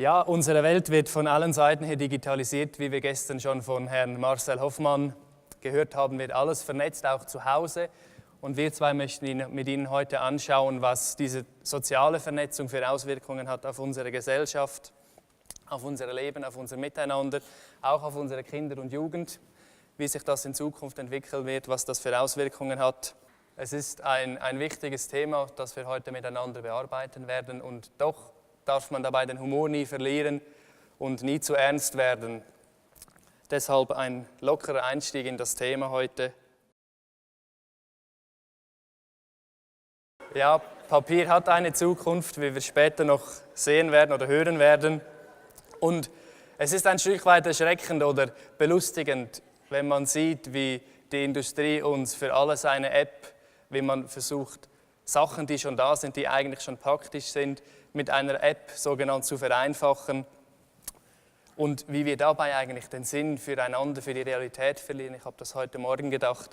Ja, unsere Welt wird von allen Seiten her digitalisiert, wie wir gestern schon von Herrn Marcel Hoffmann gehört haben, wird alles vernetzt, auch zu Hause. Und wir zwei möchten mit Ihnen heute anschauen, was diese soziale Vernetzung für Auswirkungen hat auf unsere Gesellschaft, auf unser Leben, auf unser Miteinander, auch auf unsere Kinder und Jugend, wie sich das in Zukunft entwickeln wird, was das für Auswirkungen hat. Es ist ein wichtiges Thema, das wir heute miteinander bearbeiten werden, und doch darf man dabei den Humor nie verlieren und nie zu ernst werden. Deshalb ein lockerer Einstieg in das Thema heute. Ja, Papier hat eine Zukunft, wie wir später noch sehen werden oder hören werden. Und es ist ein Stück weit erschreckend oder belustigend, wenn man sieht, wie die Industrie uns für alles eine App, wie man versucht, Sachen, die schon da sind, die eigentlich schon praktisch sind, mit einer App sogenannt zu vereinfachen, und wie wir dabei eigentlich den Sinn füreinander, für die Realität verlieren. Ich habe das heute Morgen gedacht,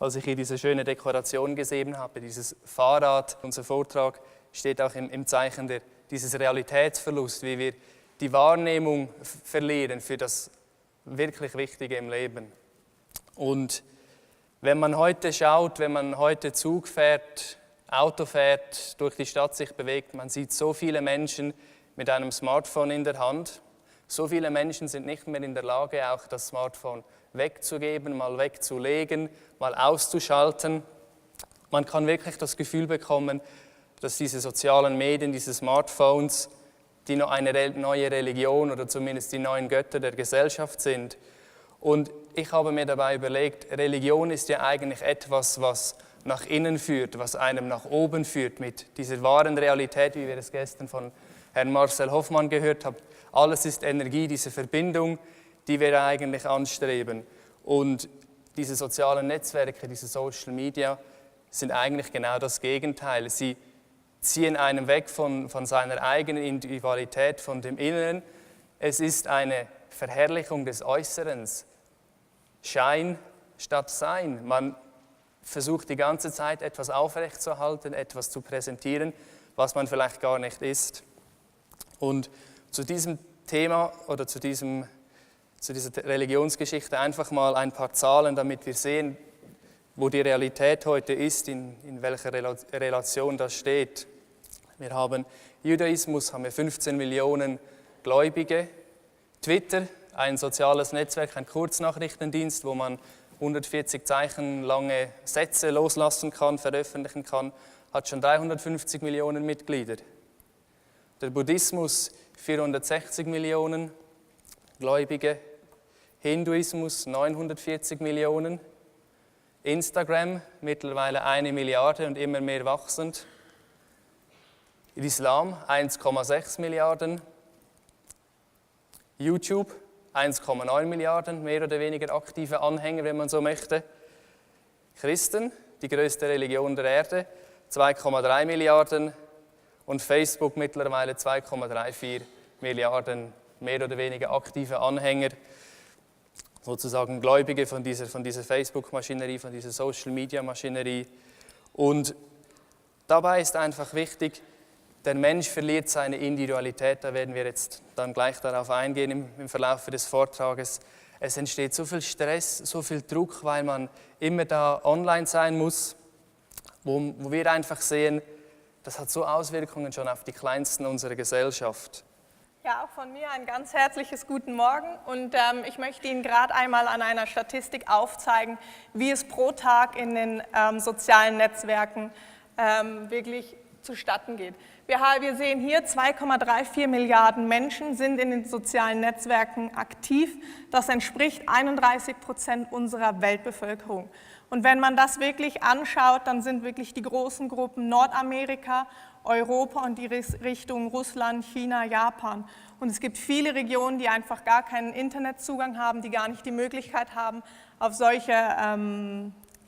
als ich hier diese schöne Dekoration gesehen habe, dieses Fahrrad. Unser Vortrag steht auch im Zeichen dieses Realitätsverlust, wie wir die Wahrnehmung verlieren für das wirklich Wichtige im Leben. Und wenn man heute schaut, wenn man heute Zug fährt, Auto fährt, durch die Stadt sich bewegt, man sieht so viele Menschen mit einem Smartphone in der Hand. So viele Menschen sind nicht mehr in der Lage, auch das Smartphone wegzugeben, mal wegzulegen, mal auszuschalten. Man kann wirklich das Gefühl bekommen, dass diese sozialen Medien, diese Smartphones, die noch eine neue Religion oder zumindest die neuen Götter der Gesellschaft sind. Und ich habe mir dabei überlegt, Religion ist ja eigentlich etwas, was nach innen führt, was einem nach oben führt, mit dieser wahren Realität, wie wir es gestern von Herrn Marcel Hoffmann gehört haben. Alles ist Energie, diese Verbindung, die wir eigentlich anstreben. Und diese sozialen Netzwerke, diese Social Media, sind eigentlich genau das Gegenteil. Sie ziehen einen weg von seiner eigenen Individualität, von dem Inneren. Es ist eine Verherrlichung des Äußeren. Schein statt Sein. Man versucht die ganze Zeit etwas aufrechtzuerhalten, etwas zu präsentieren, was man vielleicht gar nicht ist. Und zu diesem Thema oder zu dieser Religionsgeschichte einfach mal ein paar Zahlen, damit wir sehen, wo die Realität heute ist, in welcher Relation das steht. Wir haben Judaismus, haben wir 15 Millionen Gläubige. Twitter, ein soziales Netzwerk, ein Kurznachrichtendienst, wo man 140 Zeichen lange Sätze loslassen kann, veröffentlichen kann, hat schon 350 Millionen Mitglieder. Der Buddhismus 460 Millionen Gläubige, Hinduismus 940 Millionen, Instagram mittlerweile 1 Milliarde und immer mehr wachsend, Islam 1,6 Milliarden, YouTube 1,9 Milliarden, mehr oder weniger aktive Anhänger, wenn man so möchte. Christen, die größte Religion der Erde, 2,3 Milliarden. Und Facebook mittlerweile 2,34 Milliarden, mehr oder weniger aktive Anhänger, sozusagen Gläubige von dieser Facebook-Maschinerie, von dieser Social-Media-Maschinerie. Und dabei ist einfach wichtig, der Mensch verliert seine Individualität, da werden wir jetzt dann gleich darauf eingehen im Verlauf des Vortrages. Es entsteht so viel Stress, so viel Druck, weil man immer da online sein muss, wo wir einfach sehen, das hat so Auswirkungen schon auf die Kleinsten unserer Gesellschaft. Ja, auch von mir ein ganz herzliches Guten Morgen, und ich möchte Ihnen gerade einmal an einer Statistik aufzeigen, wie es pro Tag in den sozialen Netzwerken wirklich zustatten geht. Wir sehen hier, 2,34 Milliarden Menschen sind in den sozialen Netzwerken aktiv. Das entspricht 31% unserer Weltbevölkerung. Und wenn man das wirklich anschaut, dann sind wirklich die großen Gruppen Nordamerika, Europa und die Richtung Russland, China, Japan. Und es gibt viele Regionen, die einfach gar keinen Internetzugang haben, die gar nicht die Möglichkeit haben, auf solche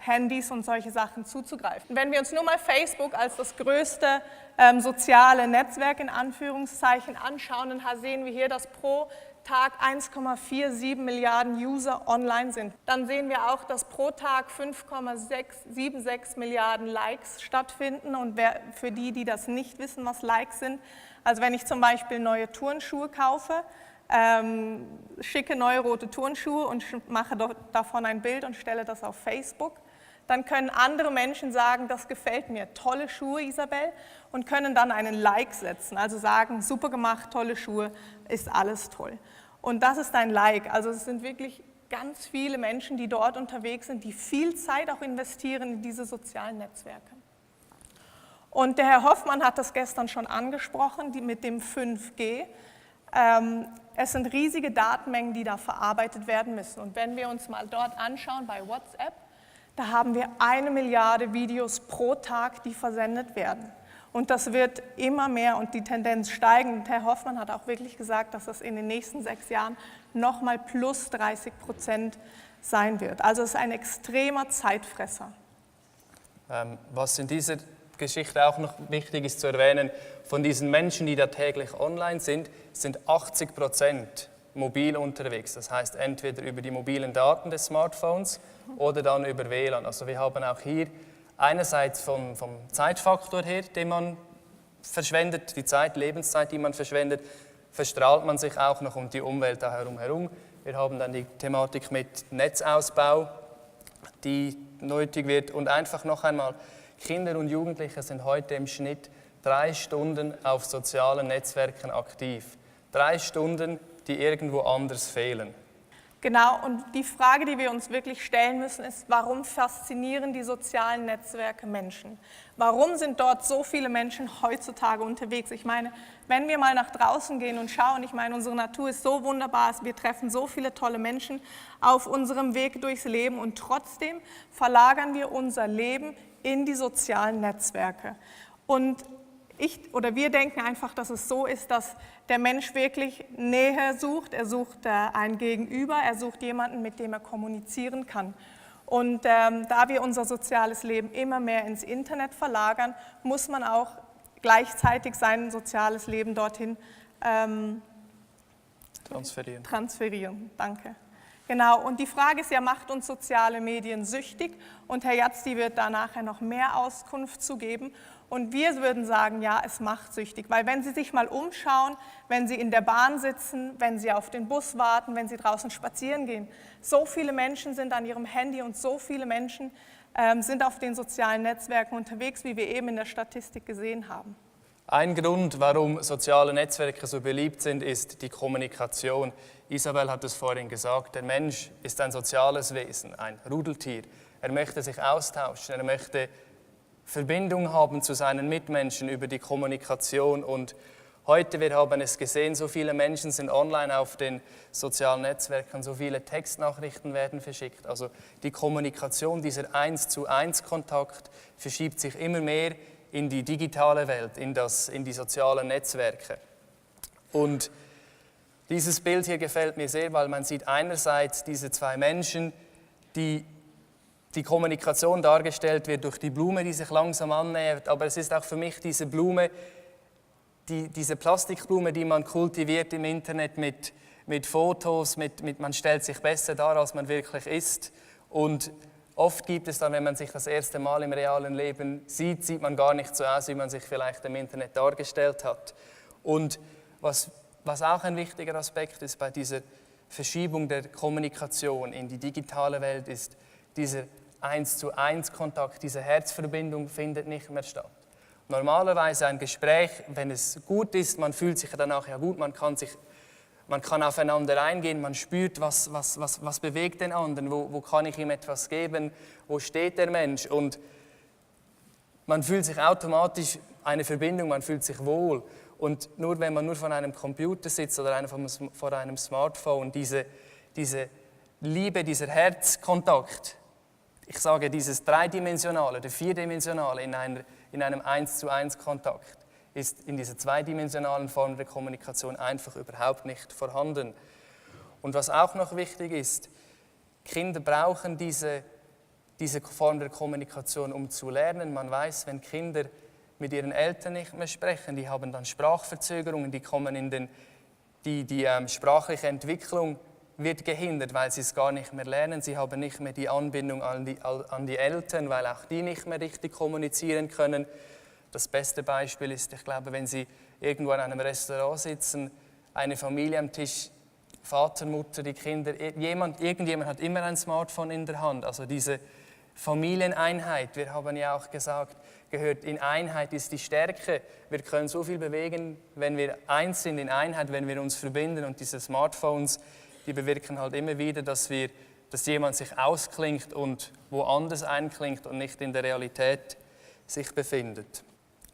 Handys und solche Sachen zuzugreifen. Wenn wir uns nur mal Facebook als das größte soziale Netzwerk in Anführungszeichen anschauen, dann sehen wir hier, dass pro Tag 1,47 Milliarden User online sind. Dann sehen wir auch, dass pro Tag 5,76 Milliarden Likes stattfinden. Und für die, die das nicht wissen, was Likes sind, also wenn ich zum Beispiel neue Turnschuhe kaufe, schicke neue rote Turnschuhe und mache davon ein Bild und stelle das auf Facebook, dann können andere Menschen sagen, das gefällt mir, tolle Schuhe, Isabel, und können dann einen Like setzen, also sagen, super gemacht, tolle Schuhe, ist alles toll. Und das ist ein Like, also es sind wirklich ganz viele Menschen, die dort unterwegs sind, die viel Zeit auch investieren in diese sozialen Netzwerke. Und der Herr Hoffmann hat das gestern schon angesprochen, mit dem 5G. Es sind riesige Datenmengen, die da verarbeitet werden müssen. Und wenn wir uns mal dort anschauen bei WhatsApp, da haben wir 1 Milliarde Videos pro Tag, die versendet werden. Und das wird immer mehr und die Tendenz steigen. Und Herr Hoffmann hat auch wirklich gesagt, dass das in den nächsten 6 Jahren nochmal plus 30% sein wird. Also es ist ein extremer Zeitfresser. Was in dieser Geschichte auch noch wichtig ist zu erwähnen, von diesen Menschen, die da täglich online sind 80% mobil unterwegs. Das heißt entweder über die mobilen Daten des Smartphones oder dann über WLAN. Also wir haben auch hier einerseits vom Zeitfaktor her, den man verschwendet, die Zeit, Lebenszeit, die man verschwendet, verstrahlt man sich auch noch um die Umwelt da herum. Wir haben dann die Thematik mit Netzausbau, die nötig wird. Und einfach noch einmal, Kinder und Jugendliche sind heute im Schnitt 3 Stunden auf sozialen Netzwerken aktiv. 3 Stunden, die irgendwo anders fehlen. Genau, und die Frage, die wir uns wirklich stellen müssen, ist, warum faszinieren die sozialen Netzwerke Menschen? Warum sind dort so viele Menschen heutzutage unterwegs? Ich meine, wenn wir mal nach draußen gehen und schauen, ich meine, unsere Natur ist so wunderbar, wir treffen so viele tolle Menschen auf unserem Weg durchs Leben und trotzdem verlagern wir unser Leben in die sozialen Netzwerke. Und wir denken einfach, dass es so ist, dass der Mensch wirklich Nähe sucht, er sucht ein Gegenüber, er sucht jemanden, mit dem er kommunizieren kann. Und da wir unser soziales Leben immer mehr ins Internet verlagern, muss man auch gleichzeitig sein soziales Leben dorthin transferieren. Danke. Genau, und die Frage ist ja, macht uns soziale Medien süchtig? Und Herr Jatzdi wird da nachher noch mehr Auskunft zu geben. Und wir würden sagen, ja, es macht süchtig, weil wenn Sie sich mal umschauen, wenn Sie in der Bahn sitzen, wenn Sie auf den Bus warten, wenn Sie draußen spazieren gehen, so viele Menschen sind an ihrem Handy und so viele Menschen sind auf den sozialen Netzwerken unterwegs, wie wir eben in der Statistik gesehen haben. Ein Grund, warum soziale Netzwerke so beliebt sind, ist die Kommunikation. Isabel hat es vorhin gesagt, der Mensch ist ein soziales Wesen, ein Rudeltier. Er möchte sich austauschen, er möchte Verbindung haben zu seinen Mitmenschen über die Kommunikation. Und heute, wir haben es gesehen, so viele Menschen sind online auf den sozialen Netzwerken, so viele Textnachrichten werden verschickt. Also die Kommunikation, dieser 1:1 Kontakt verschiebt sich immer mehr in die digitale Welt, in die sozialen Netzwerke. Und dieses Bild hier gefällt mir sehr, weil man sieht einerseits diese 2 Menschen, die Kommunikation dargestellt wird durch die Blume, die sich langsam annähert, aber es ist auch für mich diese Blume, diese Plastikblume, die man kultiviert im Internet mit Fotos, man stellt sich besser dar, als man wirklich ist. Und oft gibt es dann, wenn man sich das erste Mal im realen Leben sieht man gar nicht so aus, wie man sich vielleicht im Internet dargestellt hat. Und was auch ein wichtiger Aspekt ist bei dieser Verschiebung der Kommunikation in die digitale Welt, ist dieser 1:1 Kontakt, diese Herzverbindung findet nicht mehr statt. Normalerweise ein Gespräch, wenn es gut ist, man fühlt sich danach ja gut, man kann aufeinander eingehen, man spürt, was bewegt den anderen, wo kann ich ihm etwas geben, wo steht der Mensch, und man fühlt sich automatisch eine Verbindung, man fühlt sich wohl. Und nur wenn man nur vor einem Computer sitzt oder vor einem Smartphone, diese Liebe, dieser Herzkontakt, ich sage dieses dreidimensionale oder vierdimensionale in einem 1:1 Kontakt, ist in dieser zweidimensionalen Form der Kommunikation einfach überhaupt nicht vorhanden. Und was auch noch wichtig ist, Kinder brauchen diese diese Form der Kommunikation zu lernen. Man weiß, wenn Kinder mit ihren Eltern nicht mehr sprechen, die haben dann Sprachverzögerungen, die kommen in die sprachliche Entwicklung wird gehindert, weil sie es gar nicht mehr lernen. Sie haben nicht mehr die Anbindung an die Eltern, weil auch die nicht mehr richtig kommunizieren können. Das beste Beispiel ist, ich glaube, wenn Sie irgendwo in einem Restaurant sitzen, eine Familie am Tisch, Vater, Mutter, die Kinder, irgendjemand hat immer ein Smartphone in der Hand. Also diese Familieneinheit, wir haben ja auch gesagt, gehört in Einheit ist die Stärke. Wir können so viel bewegen, wenn wir eins sind in Einheit, wenn wir uns verbinden. Und diese Smartphones, die bewirken halt immer wieder, dass jemand sich ausklingt und woanders einklingt und nicht in der Realität sich befindet.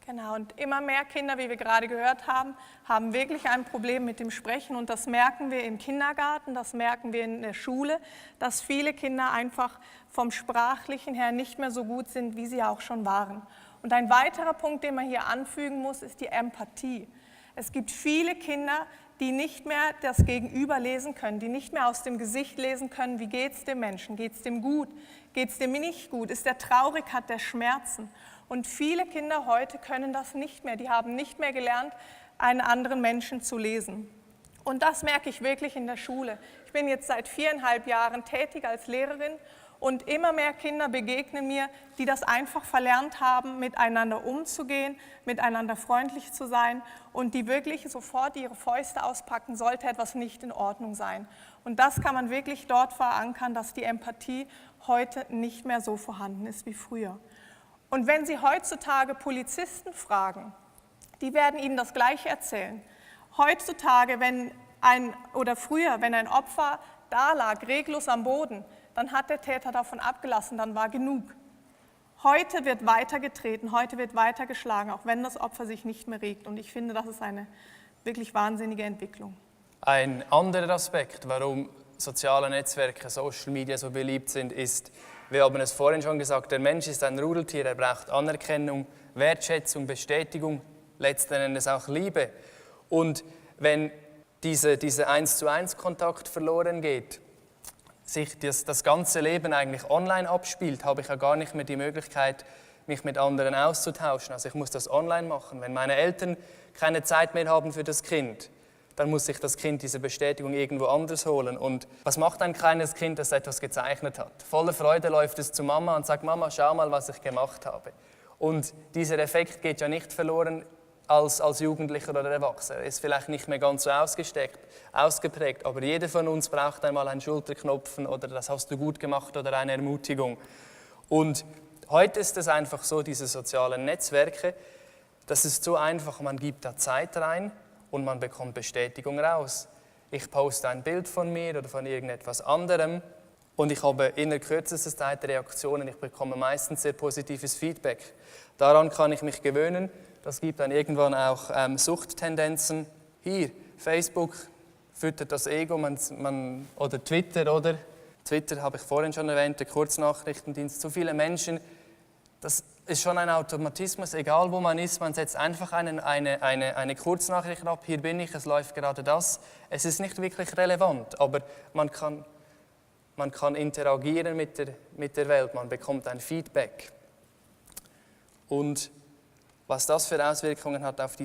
Genau, und immer mehr Kinder, wie wir gerade gehört haben, haben wirklich ein Problem mit dem Sprechen. Und das merken wir im Kindergarten, das merken wir in der Schule, dass viele Kinder einfach vom Sprachlichen her nicht mehr so gut sind, wie sie auch schon waren. Und ein weiterer Punkt, den man hier anfügen muss, ist die Empathie. Es gibt viele Kinder, die nicht mehr das Gegenüber lesen können, die nicht mehr aus dem Gesicht lesen können, wie geht es dem Menschen, geht es dem gut, geht es dem nicht gut, ist der traurig, hat der Schmerzen. Und viele Kinder heute können das nicht mehr, die haben nicht mehr gelernt, einen anderen Menschen zu lesen. Und das merke ich wirklich in der Schule. Ich bin jetzt seit 4,5 Jahren tätig als Lehrerin und immer mehr Kinder begegnen mir, die das einfach verlernt haben, miteinander umzugehen, miteinander freundlich zu sein und die wirklich sofort ihre Fäuste auspacken, sollte etwas nicht in Ordnung sein. Und das kann man wirklich dort verankern, dass die Empathie heute nicht mehr so vorhanden ist wie früher. Und wenn Sie heutzutage Polizisten fragen, die werden Ihnen das Gleiche erzählen. Heutzutage, früher, wenn ein Opfer da lag, reglos am Boden, dann hat der Täter davon abgelassen, dann war genug. Heute wird weitergetreten, heute wird weitergeschlagen, auch wenn das Opfer sich nicht mehr regt. Und ich finde, das ist eine wirklich wahnsinnige Entwicklung. Ein anderer Aspekt, warum soziale Netzwerke, Social Media so beliebt sind, ist, wir haben es vorhin schon gesagt, der Mensch ist ein Rudeltier, er braucht Anerkennung, Wertschätzung, Bestätigung, letzten Endes auch Liebe. Und wenn dieser 1:1 Kontakt verloren geht, sich das ganze Leben eigentlich online abspielt, habe ich ja gar nicht mehr die Möglichkeit, mich mit anderen auszutauschen. Also ich muss das online machen. Wenn meine Eltern keine Zeit mehr haben für das Kind, dann muss sich das Kind diese Bestätigung irgendwo anders holen. Und was macht ein kleines Kind, das etwas gezeichnet hat? Voller Freude läuft es zu Mama und sagt, Mama, schau mal, was ich gemacht habe. Und dieser Effekt geht ja nicht verloren als Jugendlicher oder Erwachsener. Er ist vielleicht nicht mehr ganz so ausgeprägt, aber jeder von uns braucht einmal einen Schulterklopfen oder das hast du gut gemacht oder eine Ermutigung. Und heute ist es einfach so, diese sozialen Netzwerke, das ist so einfach, man gibt da Zeit rein und man bekommt Bestätigung raus. Ich poste ein Bild von mir oder von irgendetwas anderem und ich habe in kürzester Zeit Reaktionen. Ich bekomme meistens sehr positives Feedback. Daran kann ich mich gewöhnen. Das gibt dann irgendwann auch Suchttendenzen. Hier, Facebook füttert das Ego, oder Twitter, oder? Twitter habe ich vorhin schon erwähnt, der Kurznachrichtendienst. So viele Menschen, das ist schon ein Automatismus, egal wo man ist, man setzt einfach eine Kurznachricht ab, hier bin ich, es läuft gerade das. Es ist nicht wirklich relevant, aber man kann interagieren mit der Welt, man bekommt ein Feedback. Und was das für Auswirkungen hat auf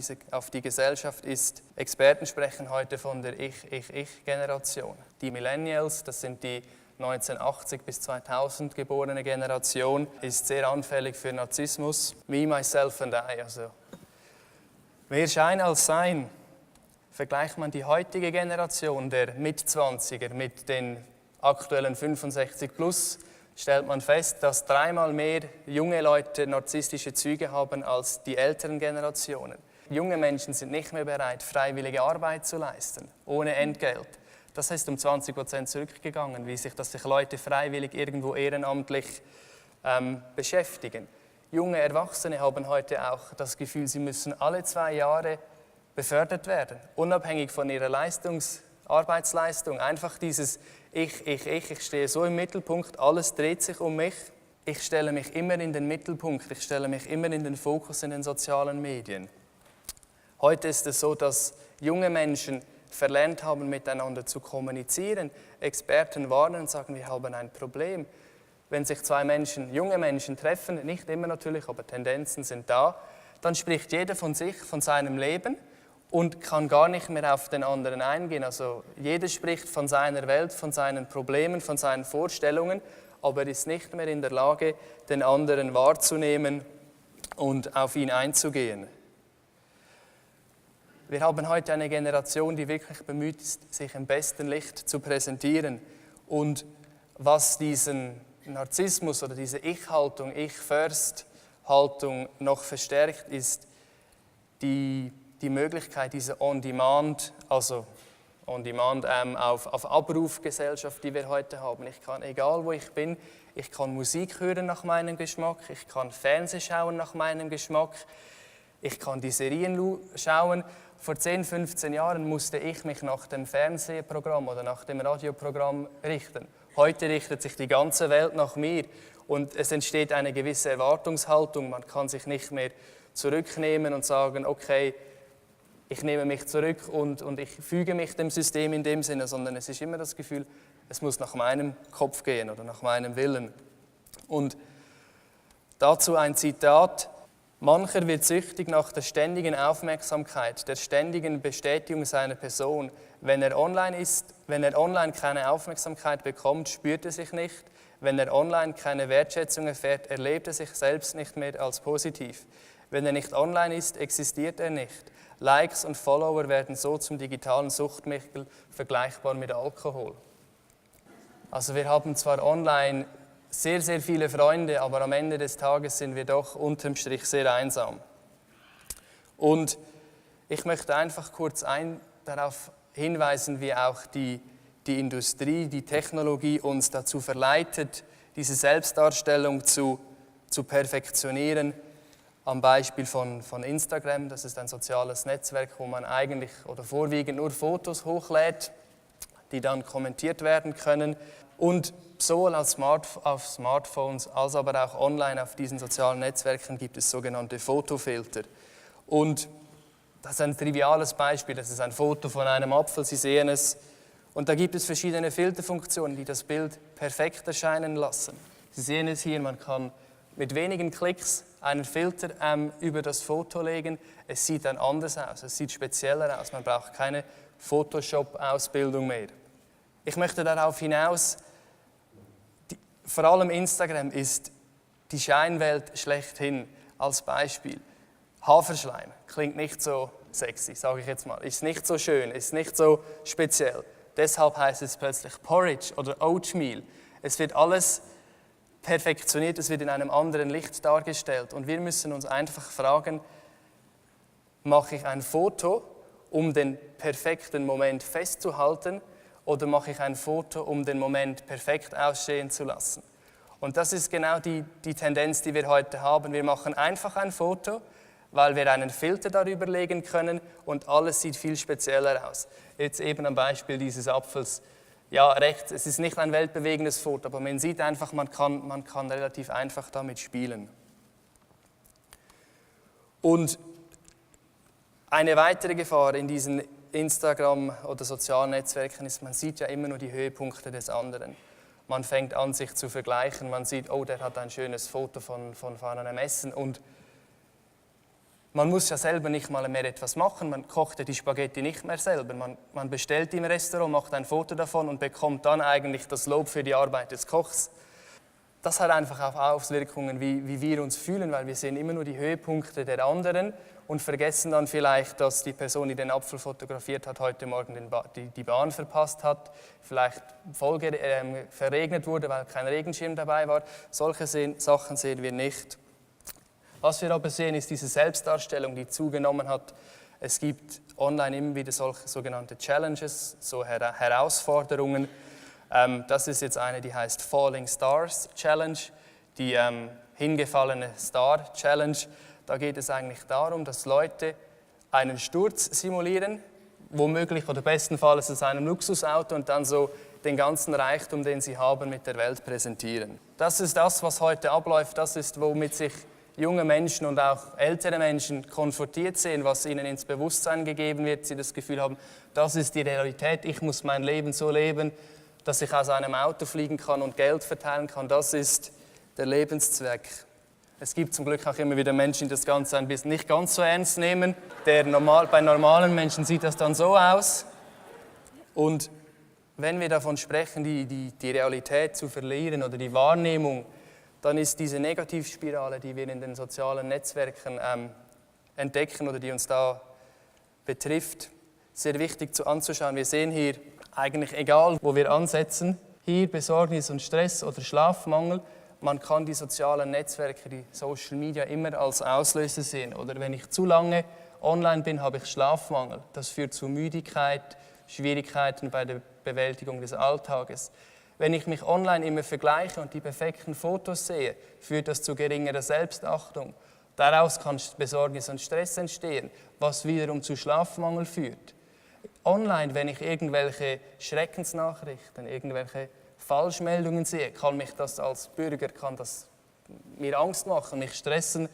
die Gesellschaft ist, Experten sprechen heute von der Ich-Generation. Die Millennials, das sind die 1980 bis 2000 geborene Generation, ist sehr anfällig für Narzissmus. Me, myself and I. Also mehr Schein als Sein. Vergleicht man die heutige Generation der Mitzwanziger mit den aktuellen 65 plus, stellt man fest, dass 3-mal mehr junge Leute narzisstische Züge haben als die älteren Generationen. Junge Menschen sind nicht mehr bereit, freiwillige Arbeit zu leisten, ohne Entgelt. Das ist um 20% zurückgegangen, wie sich Leute freiwillig irgendwo ehrenamtlich beschäftigen. Junge Erwachsene haben heute auch das Gefühl, sie müssen alle 2 Jahre befördert werden, unabhängig von ihrer Arbeitsleistung. Einfach dieses ich stehe so im Mittelpunkt, alles dreht sich um mich. Ich stelle mich immer in den Mittelpunkt, ich stelle mich immer in den Fokus in den sozialen Medien. Heute ist es so, dass junge Menschen verlernt haben, miteinander zu kommunizieren. Experten warnen und sagen, wir haben ein Problem. wenn sich zwei Menschen, junge Menschen treffen, nicht immer natürlich, aber Tendenzen sind da, dann spricht jeder von sich, von seinem Leben und kann gar nicht mehr auf den anderen eingehen. Also jeder spricht von seiner Welt, von seinen Problemen, von seinen Vorstellungen, aber er ist nicht mehr in der Lage, den anderen wahrzunehmen und auf ihn einzugehen. Wir haben heute eine Generation, die wirklich bemüht ist, sich im besten Licht zu präsentieren. Und was diesen Narzissmus oder diese Ich-Haltung, Ich-First-Haltung noch verstärkt, ist die Möglichkeit, diese On-Demand, also On-Demand auf Abrufgesellschaft, die wir heute haben. Ich kann, egal wo ich bin, ich kann Musik hören nach meinem Geschmack, ich kann Fernsehen schauen nach meinem Geschmack, ich kann die Serien schauen. Vor 10, 15 Jahren musste ich mich nach dem Fernsehprogramm oder nach dem Radioprogramm richten. Heute richtet sich die ganze Welt nach mir und es entsteht eine gewisse Erwartungshaltung. Man kann sich nicht mehr zurücknehmen und sagen, okay, ich nehme mich zurück und ich füge mich dem System in dem Sinne, sondern es ist immer das Gefühl, es muss nach meinem Kopf gehen oder nach meinem Willen. Und dazu ein Zitat: Mancher wird süchtig nach der ständigen Aufmerksamkeit, der ständigen Bestätigung seiner Person. Wenn er online keine Aufmerksamkeit bekommt, spürt er sich nicht. Wenn er online keine Wertschätzung erfährt, erlebt er sich selbst nicht mehr als positiv. Wenn er nicht online ist, existiert er nicht. Likes und Follower werden so zum digitalen Suchtmittel, vergleichbar mit Alkohol. Also wir haben zwar online sehr, sehr viele Freunde, aber am Ende des Tages sind wir doch unterm Strich sehr einsam. Und ich möchte einfach kurz darauf hinweisen, wie auch die Industrie, die Technologie uns dazu verleitet, diese Selbstdarstellung zu perfektionieren. Am Beispiel von Instagram, das ist ein soziales Netzwerk, wo man eigentlich oder vorwiegend nur Fotos hochlädt, die dann kommentiert werden können. Und sowohl auf Smartphones als aber auch online auf diesen sozialen Netzwerken gibt es sogenannte Fotofilter. Und das ist ein triviales Beispiel, das ist ein Foto von einem Apfel, Sie sehen es. Und da gibt es verschiedene Filterfunktionen, die das Bild perfekt erscheinen lassen. Sie sehen es hier, man kann mit wenigen Klicks einen Filter über das Foto legen. Es sieht dann anders aus, es sieht spezieller aus, man braucht keine Photoshop-Ausbildung mehr. Ich möchte darauf hinaus, vor allem Instagram ist die Scheinwelt schlechthin. Als Beispiel, Haferschleim klingt nicht so sexy, sage ich jetzt mal, ist nicht so schön, ist nicht so speziell. Deshalb heißt es plötzlich Porridge oder Oatmeal. Es wird alles perfektioniert, es wird in einem anderen Licht dargestellt. Und wir müssen uns einfach fragen, mache ich ein Foto, um den perfekten Moment festzuhalten, oder mache ich ein Foto, um den Moment perfekt aussehen zu lassen? Und das ist genau die Tendenz, die wir heute haben. Wir machen einfach ein Foto, weil wir einen Filter darüber legen können und alles sieht viel spezieller aus. Jetzt eben am Beispiel dieses Apfels. Ja, rechts, es ist nicht ein weltbewegendes Foto, aber man sieht einfach, man kann relativ einfach damit spielen. Und eine weitere Gefahr in diesen Instagram oder sozialen Netzwerken ist, man sieht ja immer nur die Höhepunkte des anderen. Man fängt an, sich zu vergleichen, man sieht, oh, der hat ein schönes Foto von einem Essen und man muss ja selber nicht mal mehr etwas machen, man kocht ja die Spaghetti nicht mehr selber, man bestellt im Restaurant, macht ein Foto davon und bekommt dann eigentlich das Lob für die Arbeit des Kochs. Das hat einfach auch Auswirkungen, wie wir uns fühlen, weil wir sehen immer nur die Höhepunkte der anderen und vergessen dann vielleicht, dass die Person, die den Apfel fotografiert hat, heute Morgen die Bahn verpasst hat, vielleicht voll verregnet wurde, weil kein Regenschirm dabei war. Solche Sachen sehen wir nicht. Was wir aber sehen, ist diese Selbstdarstellung, die zugenommen hat. Es gibt online immer wieder solche sogenannte Challenges, so Herausforderungen. Das ist jetzt eine, die heißt Falling Stars Challenge, die hingefallene Star Challenge. Da geht es eigentlich darum, dass Leute einen Sturz simulieren, womöglich oder bestenfalls aus einem Luxusauto und dann so den ganzen Reichtum, den sie haben, mit der Welt präsentieren. Das ist das, was heute abläuft, das ist, womit sich junge Menschen und auch ältere Menschen konfrontiert sehen, was ihnen ins Bewusstsein gegeben wird, sie das Gefühl haben, das ist die Realität, ich muss mein Leben so leben, dass ich aus einem Auto fliegen kann und Geld verteilen kann, das ist der Lebenszweck. Es gibt zum Glück auch immer wieder Menschen, die das Ganze ein bisschen nicht ganz so ernst nehmen. Bei normalen Menschen sieht das dann so aus. Und wenn wir davon sprechen, die Realität zu verlieren oder die Wahrnehmung, dann ist diese Negativspirale, die wir in den sozialen Netzwerken entdecken oder die uns da betrifft, sehr wichtig anzuschauen. Wir sehen hier eigentlich, egal wo wir ansetzen, hier Besorgnis und Stress oder Schlafmangel, man kann die sozialen Netzwerke, die Social Media immer als Auslöser sehen. Oder wenn ich zu lange online bin, habe ich Schlafmangel. Das führt zu Müdigkeit, Schwierigkeiten bei der Bewältigung des Alltages. Wenn ich mich online immer vergleiche und die perfekten Fotos sehe, führt das zu geringerer Selbstachtung. Daraus kann Besorgnis und Stress entstehen, was wiederum zu Schlafmangel führt. Online, wenn ich irgendwelche Schreckensnachrichten, irgendwelche Falschmeldungen sehe, kann mich das als Bürger, kann das mir Angst machen, mich stressen,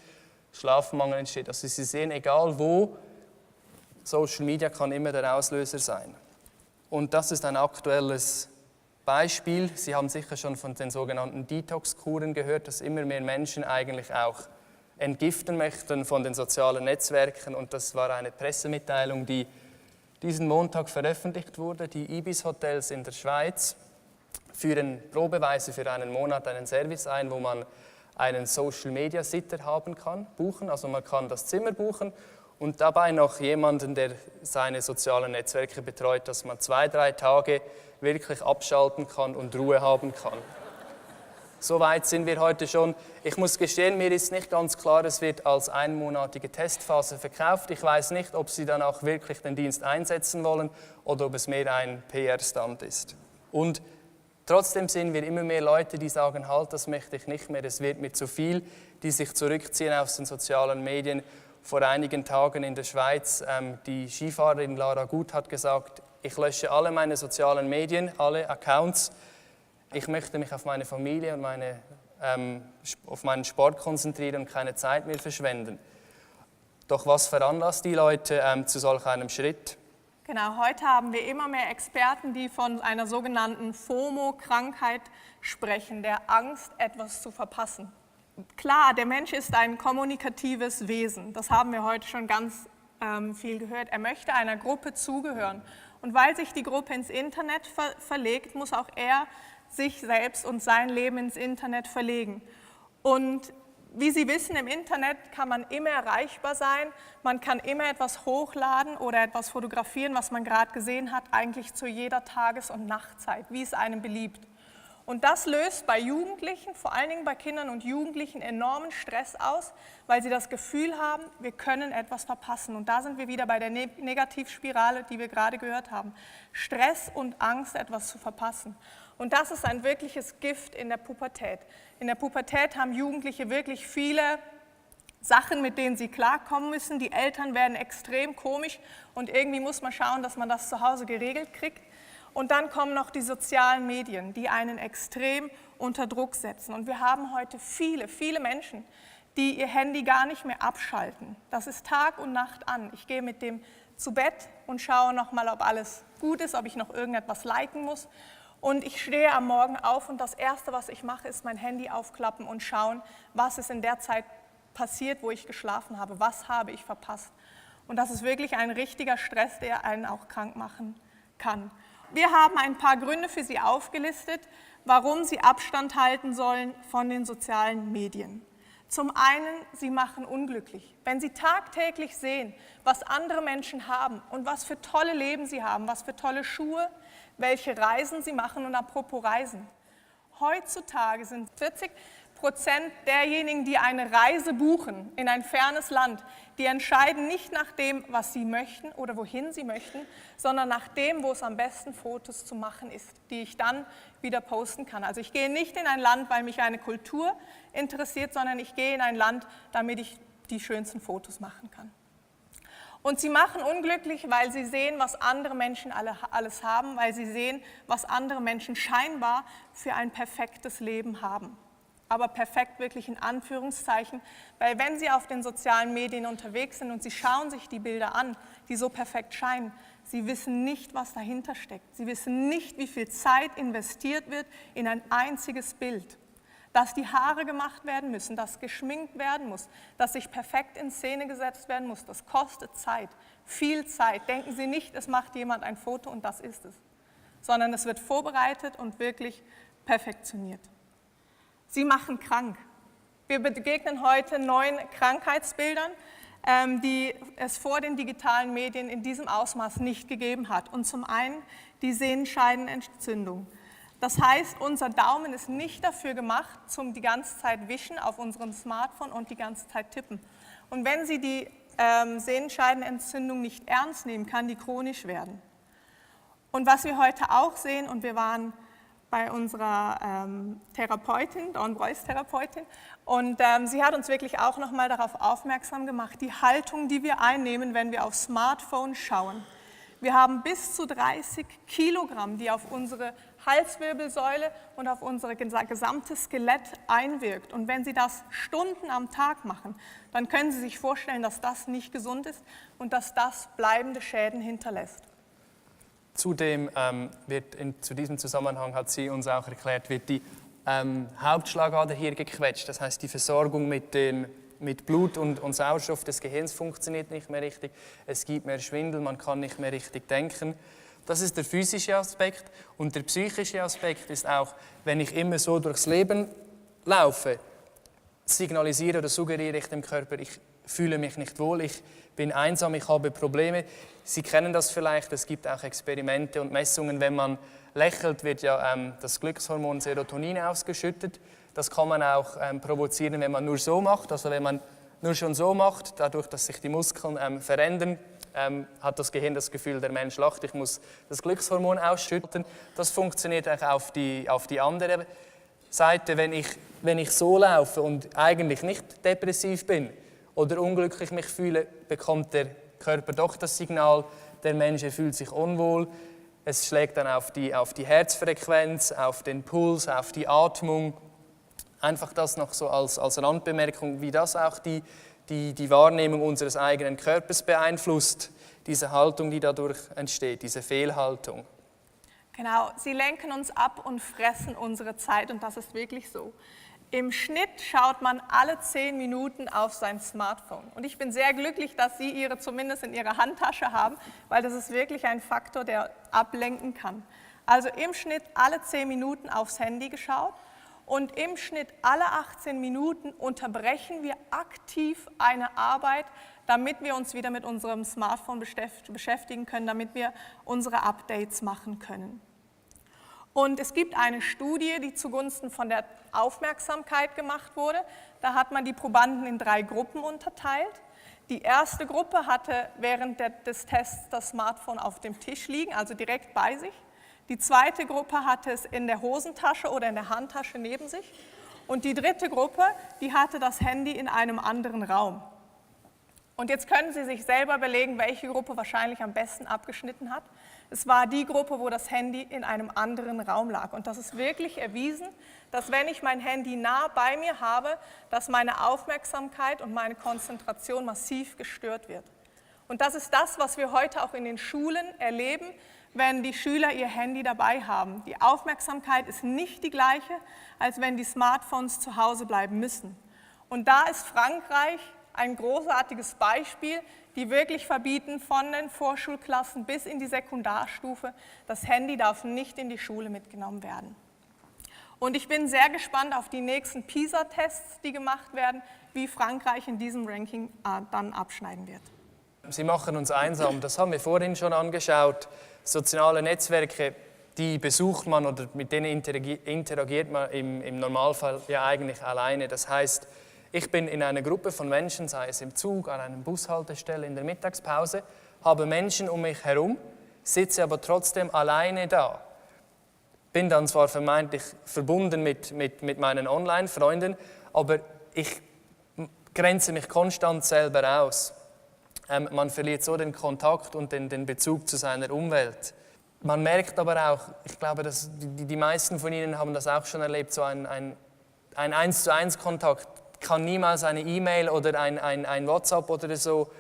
Schlafmangel entsteht. Also Sie sehen, egal wo, Social Media kann immer der Auslöser sein. Und das ist ein aktuelles Beispiel. Sie haben sicher schon von den sogenannten Detox-Kuren gehört, dass immer mehr Menschen eigentlich auch entgiften möchten von den sozialen Netzwerken. Und das war eine Pressemitteilung, die diesen Montag veröffentlicht wurde. Die Ibis-Hotels in der Schweiz führen probeweise für einen Monat einen Service ein, wo man einen Social-Media-Sitter haben kann, buchen. Also man kann das Zimmer buchen und dabei noch jemanden, der seine sozialen Netzwerke betreut, dass man 2-3 Tage wirklich abschalten kann und Ruhe haben kann. So weit sind wir heute schon. Ich muss gestehen, mir ist nicht ganz klar, es wird als einmonatige Testphase verkauft. Ich weiß nicht, ob Sie dann auch wirklich den Dienst einsetzen wollen oder ob es mehr ein PR-Stunt ist. Und trotzdem sehen wir immer mehr Leute, die sagen, halt, das möchte ich nicht mehr, es wird mir zu viel, die sich zurückziehen aus den sozialen Medien. Vor einigen Tagen in der Schweiz, die Skifahrerin Lara Gut hat gesagt, ich lösche alle meine sozialen Medien, alle Accounts. Ich möchte mich auf meine Familie und auf meinen Sport konzentrieren und keine Zeit mehr verschwenden. Doch was veranlasst die Leute zu solch einem Schritt? Genau, heute haben wir immer mehr Experten, die von einer sogenannten FOMO-Krankheit sprechen, der Angst, etwas zu verpassen. Klar, der Mensch ist ein kommunikatives Wesen, das haben wir heute schon ganz viel gehört. Er möchte einer Gruppe zugehören. Und weil sich die Gruppe ins Internet verlegt, muss auch er sich selbst und sein Leben ins Internet verlegen. Und wie Sie wissen, im Internet kann man immer erreichbar sein, man kann immer etwas hochladen oder etwas fotografieren, was man gerade gesehen hat, eigentlich zu jeder Tages- und Nachtzeit, wie es einem beliebt. Und das löst bei Jugendlichen, vor allen Dingen bei Kindern und Jugendlichen, enormen Stress aus, weil sie das Gefühl haben, wir können etwas verpassen. Und da sind wir wieder bei der Negativspirale, die wir gerade gehört haben. Stress und Angst, etwas zu verpassen. Und das ist ein wirkliches Gift in der Pubertät. In der Pubertät haben Jugendliche wirklich viele Sachen, mit denen sie klarkommen müssen. Die Eltern werden extrem komisch und irgendwie muss man schauen, dass man das zu Hause geregelt kriegt. Und dann kommen noch die sozialen Medien, die einen extrem unter Druck setzen. Und wir haben heute viele, viele Menschen, die ihr Handy gar nicht mehr abschalten. Das ist Tag und Nacht an. Ich gehe mit dem zu Bett und schaue nochmal, ob alles gut ist, ob ich noch irgendetwas liken muss. Und ich stehe am Morgen auf und das Erste, was ich mache, ist mein Handy aufklappen und schauen, was ist in der Zeit passiert, wo ich geschlafen habe, was habe ich verpasst. Und das ist wirklich ein richtiger Stress, der einen auch krank machen kann. Wir haben ein paar Gründe für Sie aufgelistet, warum Sie Abstand halten sollen von den sozialen Medien. Zum einen, sie machen unglücklich. Wenn Sie tagtäglich sehen, was andere Menschen haben und was für tolle Leben sie haben, was für tolle Schuhe, welche Reisen sie machen und apropos Reisen. Heutzutage sind 40% derjenigen, die eine Reise buchen in ein fernes Land, die entscheiden nicht nach dem, was sie möchten oder wohin sie möchten, sondern nach dem, wo es am besten Fotos zu machen ist, die ich dann wieder posten kann. Also ich gehe nicht in ein Land, weil mich eine Kultur interessiert, sondern ich gehe in ein Land, damit ich die schönsten Fotos machen kann. Und sie machen unglücklich, weil sie sehen, was andere Menschen alles haben, weil sie sehen, was andere Menschen scheinbar für ein perfektes Leben haben. Aber perfekt wirklich in Anführungszeichen, weil wenn Sie auf den sozialen Medien unterwegs sind und Sie schauen sich die Bilder an, die so perfekt scheinen, Sie wissen nicht, was dahinter steckt. Sie wissen nicht, wie viel Zeit investiert wird in ein einziges Bild. Dass die Haare gemacht werden müssen, dass geschminkt werden muss, dass sich perfekt in Szene gesetzt werden muss, das kostet Zeit, viel Zeit. Denken Sie nicht, es macht jemand ein Foto und das ist es, sondern es wird vorbereitet und wirklich perfektioniert. Sie machen krank. Wir begegnen heute 9 Krankheitsbildern, die es vor den digitalen Medien in diesem Ausmaß nicht gegeben hat. Und zum einen die Sehenscheidenentzündung. Das heißt, unser Daumen ist nicht dafür gemacht, zum die ganze Zeit wischen auf unserem Smartphone und die ganze Zeit tippen. Und wenn Sie die Sehenscheidenentzündung nicht ernst nehmen, kann die chronisch werden. Und was wir heute auch sehen, und wir waren bei unserer Therapeutin, Dawn Breuß Therapeutin, und sie hat uns wirklich auch nochmal darauf aufmerksam gemacht, die Haltung, die wir einnehmen, wenn wir aufs Smartphone schauen. Wir haben bis zu 30 Kilogramm, die auf unsere Halswirbelsäule und auf unser gesamtes Skelett einwirkt. Und wenn Sie das Stunden am Tag machen, dann können Sie sich vorstellen, dass das nicht gesund ist und dass das bleibende Schäden hinterlässt. Zudem zu diesem Zusammenhang hat sie uns auch erklärt, wird die Hauptschlagader hier gequetscht. Das heißt, die Versorgung mit Blut und Sauerstoff des Gehirns funktioniert nicht mehr richtig. Es gibt mehr Schwindel, man kann nicht mehr richtig denken. Das ist der physische Aspekt. Und der psychische Aspekt ist auch, wenn ich immer so durchs Leben laufe, signalisiere oder suggeriere ich dem Körper, ich fühle mich nicht wohl, ich bin einsam, ich habe Probleme. Sie kennen das vielleicht, es gibt auch Experimente und Messungen, wenn man lächelt, wird ja das Glückshormon Serotonin ausgeschüttet. Das kann man auch provozieren, wenn man nur so macht. Also wenn man nur schon so macht, dadurch, dass sich die Muskeln verändern, hat das Gehirn das Gefühl, der Mensch lacht, ich muss das Glückshormon ausschütten. Das funktioniert auch auf die andere Seite, wenn ich so laufe und eigentlich nicht depressiv bin oder unglücklich mich fühle, bekommt der Körper doch das Signal, der Mensch fühlt sich unwohl. Es schlägt dann auf die Herzfrequenz, auf den Puls, auf die Atmung. Einfach das noch so als Randbemerkung, wie das auch die Wahrnehmung unseres eigenen Körpers beeinflusst, diese Haltung, die dadurch entsteht, diese Fehlhaltung. Genau, sie lenken uns ab und fressen unsere Zeit und das ist wirklich so. Im Schnitt schaut man alle 10 Minuten auf sein Smartphone. Und ich bin sehr glücklich, dass Sie Ihre zumindest in Ihrer Handtasche haben, weil das ist wirklich ein Faktor, der ablenken kann. Also im Schnitt alle 10 Minuten aufs Handy geschaut und im Schnitt alle 18 Minuten unterbrechen wir aktiv eine Arbeit, damit wir uns wieder mit unserem Smartphone beschäftigen können, damit wir unsere Updates machen können. Und es gibt eine Studie, die zugunsten von der Aufmerksamkeit gemacht wurde. Da hat man die Probanden in 3 Gruppen unterteilt. Die erste Gruppe hatte während des Tests das Smartphone auf dem Tisch liegen, also direkt bei sich. Die zweite Gruppe hatte es in der Hosentasche oder in der Handtasche neben sich. Und die dritte Gruppe, die hatte das Handy in einem anderen Raum. Und jetzt können Sie sich selber überlegen, welche Gruppe wahrscheinlich am besten abgeschnitten hat. Es war die Gruppe, wo das Handy in einem anderen Raum lag. Und das ist wirklich erwiesen, dass wenn ich mein Handy nah bei mir habe, dass meine Aufmerksamkeit und meine Konzentration massiv gestört wird. Und das ist das, was wir heute auch in den Schulen erleben, wenn die Schüler ihr Handy dabei haben. Die Aufmerksamkeit ist nicht die gleiche, als wenn die Smartphones zu Hause bleiben müssen. Und da ist Frankreich ein großartiges Beispiel, die wirklich verbieten von den Vorschulklassen bis in die Sekundarstufe, das Handy darf nicht in die Schule mitgenommen werden. Und ich bin sehr gespannt auf die nächsten PISA-Tests, die gemacht werden, wie Frankreich in diesem Ranking dann abschneiden wird. Sie machen uns einsam, das haben wir vorhin schon angeschaut. Soziale Netzwerke, die besucht man oder mit denen interagiert man im Normalfall ja eigentlich alleine. Das heißt, ich bin in einer Gruppe von Menschen, sei es im Zug, an einer Bushaltestelle, in der Mittagspause, habe Menschen um mich herum, sitze aber trotzdem alleine da. Bin dann zwar vermeintlich verbunden mit meinen Online-Freunden, aber ich grenze mich konstant selber aus. Man verliert so den Kontakt und den Bezug zu seiner Umwelt. Man merkt aber auch, ich glaube, dass die meisten von Ihnen haben das auch schon erlebt, so ein 1-zu-1-Kontakt kann niemals eine E-Mail oder ein WhatsApp oder so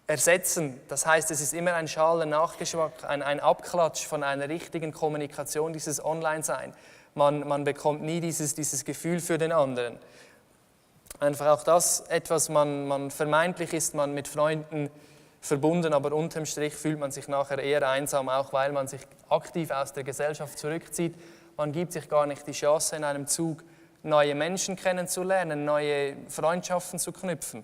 ersetzen. Das heißt, es ist immer ein schaler Nachgeschmack, ein Abklatsch von einer richtigen Kommunikation, dieses Online-Sein. Man bekommt nie dieses Gefühl für den anderen. Einfach auch das etwas, man vermeintlich ist man mit Freunden verbunden, aber unterm Strich fühlt man sich nachher eher einsam, auch weil man sich aktiv aus der Gesellschaft zurückzieht. Man gibt sich gar nicht die Chance, in einem Zug neue Menschen kennenzulernen, neue Freundschaften zu knüpfen.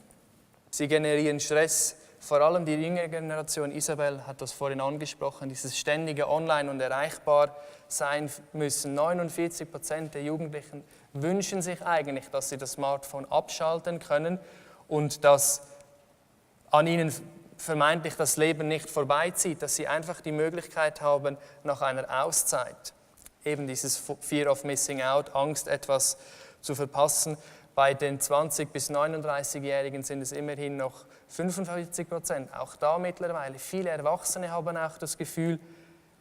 Sie generieren Stress, vor allem die jüngere Generation. Isabel hat das vorhin angesprochen, dieses ständige Online und erreichbar sein müssen. 49% der Jugendlichen wünschen sich eigentlich, dass sie das Smartphone abschalten können und dass an ihnen vermeintlich das Leben nicht vorbeizieht, dass sie einfach die Möglichkeit haben nach einer Auszeit. Eben dieses Fear of Missing Out, Angst, etwas zu verpassen. Bei den 20- bis 39-Jährigen sind es immerhin noch 45%. Auch da mittlerweile. Viele Erwachsene haben auch das Gefühl,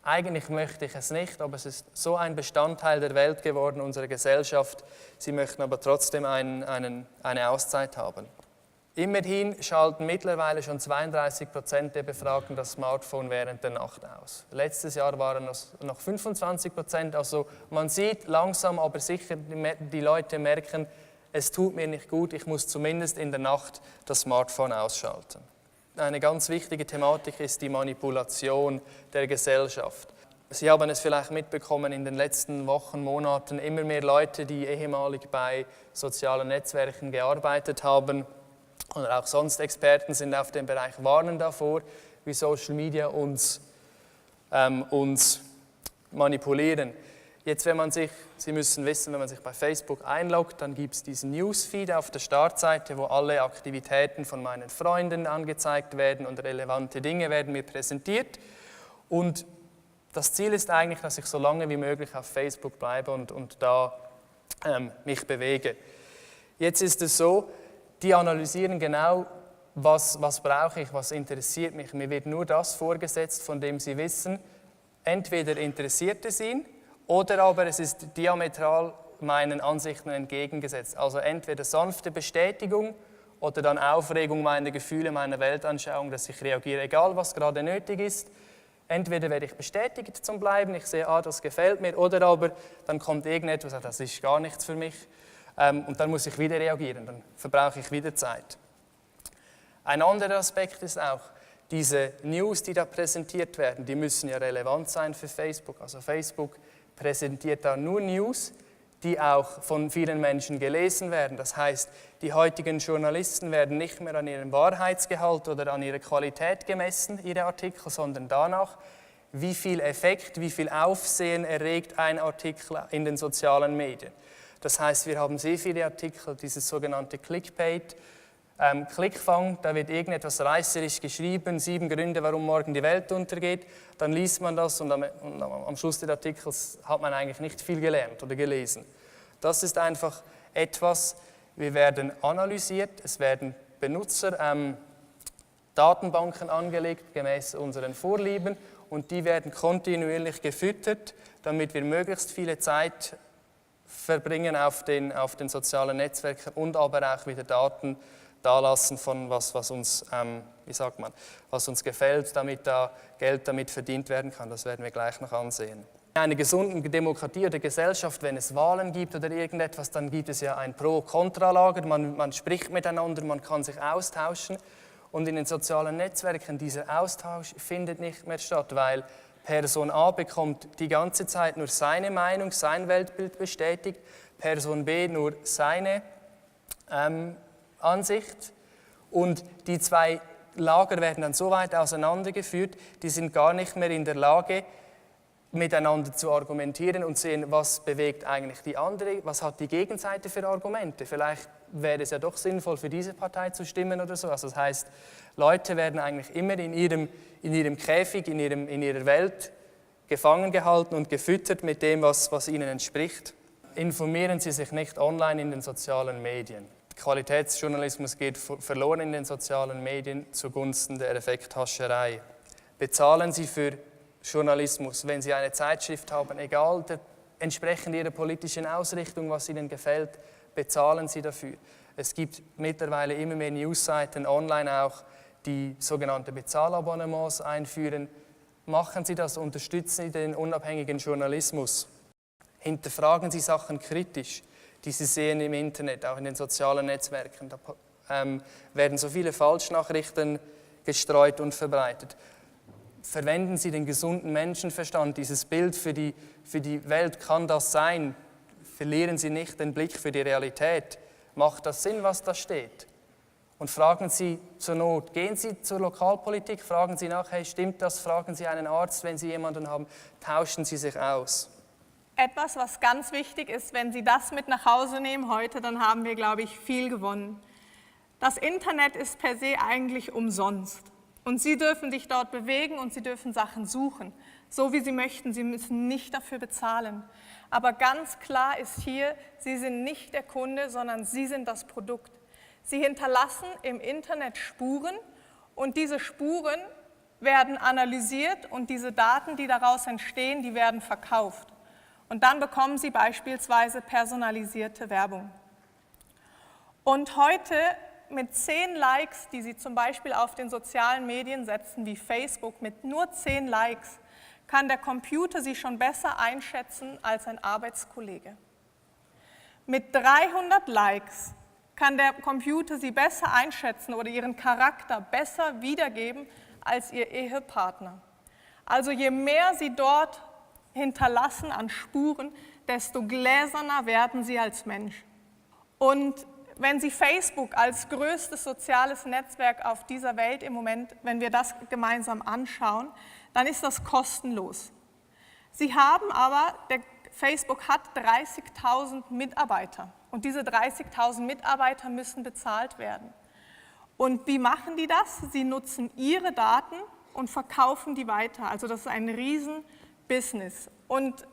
eigentlich möchte ich es nicht, aber es ist so ein Bestandteil der Welt geworden, unserer Gesellschaft. Sie möchten aber trotzdem eine Auszeit haben. Immerhin schalten mittlerweile schon 32% der Befragten das Smartphone während der Nacht aus. Letztes Jahr waren es noch 25%. Also man sieht langsam, aber sicher, die Leute merken, es tut mir nicht gut, ich muss zumindest in der Nacht das Smartphone ausschalten. Eine ganz wichtige Thematik ist die Manipulation der Gesellschaft. Sie haben es vielleicht mitbekommen, in den letzten Wochen, Monaten immer mehr Leute, die ehemalig bei sozialen Netzwerken gearbeitet haben oder auch sonst Experten sind auf dem Bereich, warnen davor, wie Social Media uns manipulieren. Jetzt, Sie müssen wissen, wenn man sich bei Facebook einloggt, dann gibt es diesen Newsfeed auf der Startseite, wo alle Aktivitäten von meinen Freunden angezeigt werden und relevante Dinge werden mir präsentiert. Und das Ziel ist eigentlich, dass ich so lange wie möglich auf Facebook bleibe und da mich bewege. Jetzt ist es so, die analysieren genau, was brauche ich, was interessiert mich. Mir wird nur das vorgesetzt, von dem sie wissen, entweder interessiert es ihn, oder aber es ist diametral meinen Ansichten entgegengesetzt. Also entweder sanfte Bestätigung oder dann Aufregung meiner Gefühle, meiner Weltanschauung, dass ich reagiere, egal was gerade nötig ist. Entweder werde ich bestätigt zum Bleiben, ich sehe, das gefällt mir, oder aber dann kommt irgendetwas, das ist gar nichts für mich. Und dann muss ich wieder reagieren, dann verbrauche ich wieder Zeit. Ein anderer Aspekt ist auch, diese News, die da präsentiert werden, die müssen ja relevant sein für Facebook. Also Facebook präsentiert da nur News, die auch von vielen Menschen gelesen werden. Das heißt, die heutigen Journalisten werden nicht mehr an ihrem Wahrheitsgehalt oder an ihrer Qualität gemessen, ihre Artikel, sondern danach, wie viel Effekt, wie viel Aufsehen erregt ein Artikel in den sozialen Medien. Das heißt, wir haben sehr viele Artikel, dieses sogenannte Clickbait, Clickfang, da wird irgendetwas reißerisch geschrieben, 7 Gründe, warum morgen die Welt untergeht, dann liest man das und am Schluss des Artikels hat man eigentlich nicht viel gelernt oder gelesen. Das ist einfach etwas, wir werden analysiert, es werden Datenbanken angelegt, gemäß unseren Vorlieben, und die werden kontinuierlich gefüttert, damit wir möglichst viele Zeit verbringen auf den sozialen Netzwerken und aber auch wieder Daten dalassen von was uns gefällt, damit da Geld damit verdient werden kann. Das werden wir gleich noch ansehen. In einer gesunden Demokratie oder Gesellschaft, wenn es Wahlen gibt oder irgendetwas, dann gibt es ja ein Pro-Kontra-Lager, man spricht miteinander, man kann sich austauschen. Und in den sozialen Netzwerken, dieser Austausch findet nicht mehr statt, weil Person A bekommt die ganze Zeit nur seine Meinung, sein Weltbild bestätigt, Person B nur seine Ansicht, und die zwei Lager werden dann so weit auseinandergeführt, die sind gar nicht mehr in der Lage, miteinander zu argumentieren und sehen, was bewegt eigentlich die andere, was hat die Gegenseite für Argumente. Vielleicht wäre es ja doch sinnvoll, für diese Partei zu stimmen oder so. Also das heißt, Leute werden eigentlich immer in ihrem Käfig, in ihrer Welt gefangen gehalten und gefüttert mit dem, was ihnen entspricht. Informieren Sie sich nicht online in den sozialen Medien. Qualitätsjournalismus geht verloren in den sozialen Medien zugunsten der Effekthascherei. Bezahlen Sie für Journalismus, wenn Sie eine Zeitschrift haben, egal entsprechend Ihrer politischen Ausrichtung, was Ihnen gefällt, bezahlen Sie dafür. Es gibt mittlerweile immer mehr Newsseiten online auch, die sogenannten Bezahlabonnements einführen. Machen Sie das, unterstützen Sie den unabhängigen Journalismus. Hinterfragen Sie Sachen kritisch, die Sie sehen im Internet, auch in den sozialen Netzwerken. Da werden so viele Falschnachrichten gestreut und verbreitet. Verwenden Sie den gesunden Menschenverstand, dieses Bild für die Welt kann das sein. Verlieren Sie nicht den Blick für die Realität. Macht das Sinn, was da steht? Und fragen Sie zur Not, gehen Sie zur Lokalpolitik, fragen Sie nach, hey, stimmt das? Fragen Sie einen Arzt, wenn Sie jemanden haben, tauschen Sie sich aus. Etwas, was ganz wichtig ist, wenn Sie das mit nach Hause nehmen heute, dann haben wir, glaube ich, viel gewonnen. Das Internet ist per se eigentlich umsonst. Und Sie dürfen sich dort bewegen und Sie dürfen Sachen suchen, so wie Sie möchten. Sie müssen nicht dafür bezahlen. Aber ganz klar ist hier, Sie sind nicht der Kunde, sondern Sie sind das Produkt. Sie hinterlassen im Internet Spuren und diese Spuren werden analysiert und diese Daten, die daraus entstehen, die werden verkauft. Und dann bekommen Sie beispielsweise personalisierte Werbung. Und heute mit 10 Likes, die Sie zum Beispiel auf den sozialen Medien setzen, wie Facebook, mit nur 10 Likes, kann der Computer Sie schon besser einschätzen als ein Arbeitskollege. Mit 300 Likes kann der Computer Sie besser einschätzen oder Ihren Charakter besser wiedergeben als Ihr Ehepartner. Also je mehr Sie dort hinterlassen an Spuren, desto gläserner werden Sie als Mensch. Und wenn Sie Facebook als größtes soziales Netzwerk auf dieser Welt im Moment, wenn wir das gemeinsam anschauen, dann ist das kostenlos. Sie haben aber, Facebook hat 30.000 Mitarbeiter und diese 30.000 Mitarbeiter müssen bezahlt werden. Und wie machen die das? Sie nutzen ihre Daten und verkaufen die weiter. Also das ist ein Riesen-Business. Und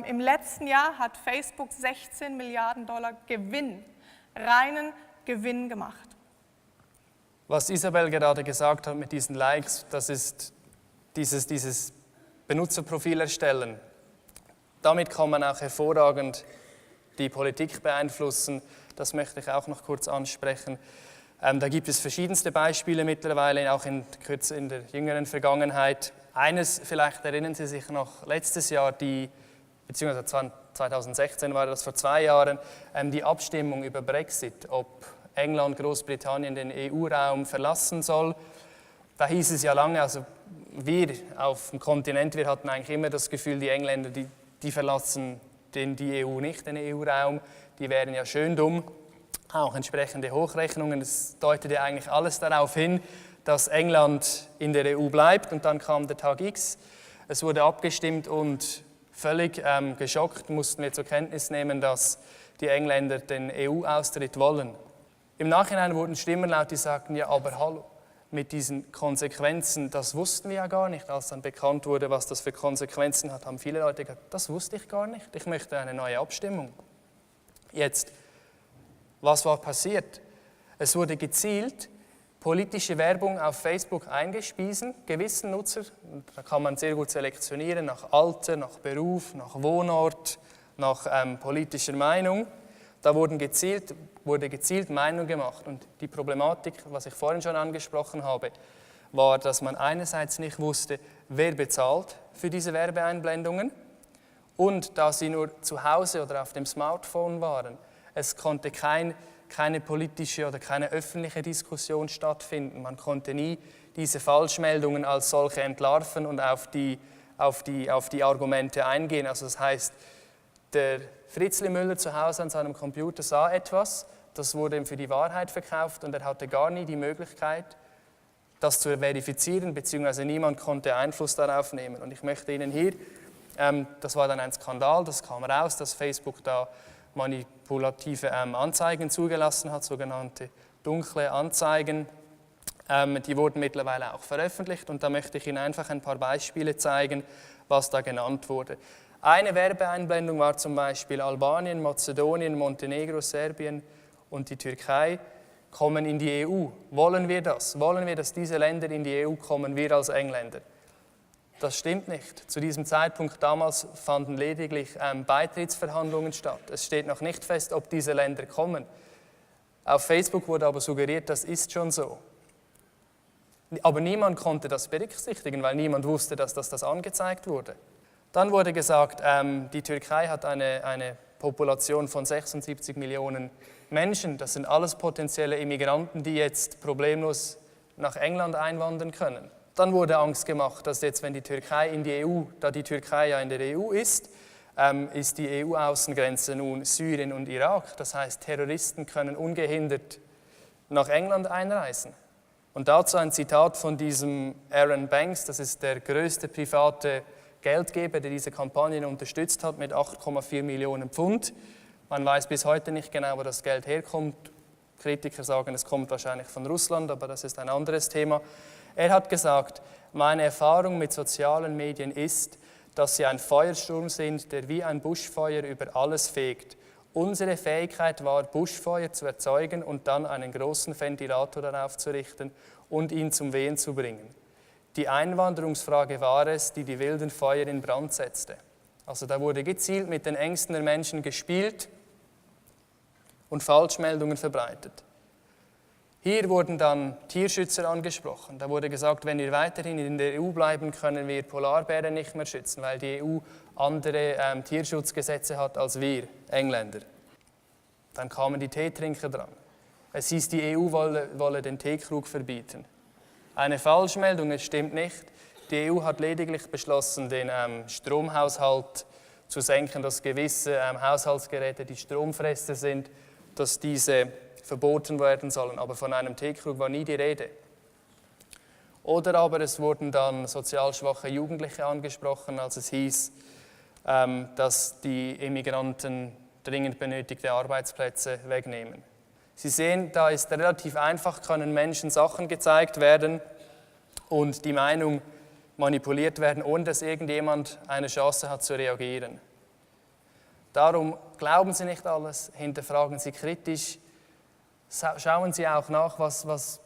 im letzten Jahr hat Facebook 16 Milliarden Dollar Gewinn, reinen Gewinn gemacht. Was Isabel gerade gesagt hat mit diesen Likes, das ist dieses Benutzerprofil erstellen. Damit kann man auch hervorragend die Politik beeinflussen. Das möchte ich auch noch kurz ansprechen. Da gibt es verschiedenste Beispiele mittlerweile, auch in der jüngeren Vergangenheit. Eines, vielleicht erinnern Sie sich noch, letztes Jahr, beziehungsweise 2016 war das, vor 2 Jahren, die Abstimmung über Brexit, ob England, Großbritannien den EU-Raum verlassen soll. Da hieß es ja lange, also wir auf dem Kontinent, wir hatten eigentlich immer das Gefühl, die Engländer, die verlassen die EU nicht, den EU-Raum, die wären ja schön dumm. Auch entsprechende Hochrechnungen, das deutet ja eigentlich alles darauf hin, dass England in der EU bleibt. Und dann kam der Tag X, es wurde abgestimmt und völlig geschockt mussten wir zur Kenntnis nehmen, dass die Engländer den EU-Austritt wollen. Im Nachhinein wurden Stimmen laut, die sagten, ja, aber hallo, mit diesen Konsequenzen, das wussten wir ja gar nicht. Als dann bekannt wurde, was das für Konsequenzen hat, haben viele Leute gesagt, das wusste ich gar nicht, ich möchte eine neue Abstimmung. Jetzt, was war passiert? Es wurde gezielt politische Werbung auf Facebook eingespiesen, gewissen Nutzer, da kann man sehr gut selektionieren, nach Alter, nach Beruf, nach Wohnort, nach politischer Meinung. Da wurde gezielt Meinung gemacht. Und die Problematik, was ich vorhin schon angesprochen habe, war, dass man einerseits nicht wusste, wer bezahlt für diese Werbeeinblendungen und da sie nur zu Hause oder auf dem Smartphone waren. Es konnte keine politische oder keine öffentliche Diskussion stattfinden. Man konnte nie diese Falschmeldungen als solche entlarven und auf die Argumente eingehen. Also das heißt, der Fritzli Müller zu Hause an seinem Computer sah etwas, das wurde ihm für die Wahrheit verkauft und er hatte gar nie die Möglichkeit, das zu verifizieren, beziehungsweise niemand konnte Einfluss darauf nehmen. Und ich möchte Ihnen hier, das war dann ein Skandal, das kam raus, dass Facebook da manipulative Anzeigen zugelassen hat, sogenannte dunkle Anzeigen. Die wurden mittlerweile auch veröffentlicht und da möchte ich Ihnen einfach ein paar Beispiele zeigen, was da genannt wurde. Eine Werbeeinblendung war zum Beispiel Albanien, Mazedonien, Montenegro, Serbien und die Türkei kommen in die EU. Wollen wir das? Wollen wir, dass diese Länder in die EU kommen, wir als Engländer? Das stimmt nicht. Zu diesem Zeitpunkt damals fanden lediglich Beitrittsverhandlungen statt. Es steht noch nicht fest, ob diese Länder kommen. Auf Facebook wurde aber suggeriert, das ist schon so. Aber niemand konnte das berücksichtigen, weil niemand wusste, dass das angezeigt wurde. Dann wurde gesagt, die Türkei hat eine Population von 76 Millionen Menschen. Das sind alles potenzielle Immigranten, die jetzt problemlos nach England einwandern können. Dann wurde Angst gemacht, dass jetzt, wenn die Türkei in die EU, da die Türkei ja in der EU ist die EU-Außengrenze nun Syrien und Irak. Das heißt, Terroristen können ungehindert nach England einreisen. Und dazu ein Zitat von diesem Aaron Banks, das ist der größte private Geldgeber, der diese Kampagnen unterstützt hat mit 8,4 Millionen Pfund. Man weiß bis heute nicht genau, wo das Geld herkommt. Kritiker sagen, es kommt wahrscheinlich von Russland, aber das ist ein anderes Thema. Er hat gesagt, meine Erfahrung mit sozialen Medien ist, dass sie ein Feuersturm sind, der wie ein Buschfeuer über alles fegt. Unsere Fähigkeit war, Buschfeuer zu erzeugen und dann einen großen Ventilator darauf zu richten und ihn zum Wehen zu bringen. Die Einwanderungsfrage war es, die die wilden Feuer in Brand setzte. Also da wurde gezielt mit den Ängsten der Menschen gespielt und Falschmeldungen verbreitet. Hier wurden dann Tierschützer angesprochen. Da wurde gesagt, wenn wir weiterhin in der EU bleiben, können wir Polarbären nicht mehr schützen, weil die EU andere Tierschutzgesetze hat als wir Engländer. Dann kamen die Teetrinker dran. Es hieß, die EU wolle den Teekrug verbieten. Eine Falschmeldung, es stimmt nicht. Die EU hat lediglich beschlossen, den Stromhaushalt zu senken, dass gewisse Haushaltsgeräte, die Stromfresser sind, dass diese verboten werden sollen. Aber von einem Teekrug war nie die Rede. Oder aber es wurden dann sozial schwache Jugendliche angesprochen, als es hieß, dass die Immigranten dringend benötigte Arbeitsplätze wegnehmen. Sie sehen, da ist relativ einfach, können Menschen Sachen gezeigt werden und die Meinung manipuliert werden, ohne dass irgendjemand eine Chance hat zu reagieren. Darum glauben Sie nicht alles, hinterfragen Sie kritisch, schauen Sie auch nach, was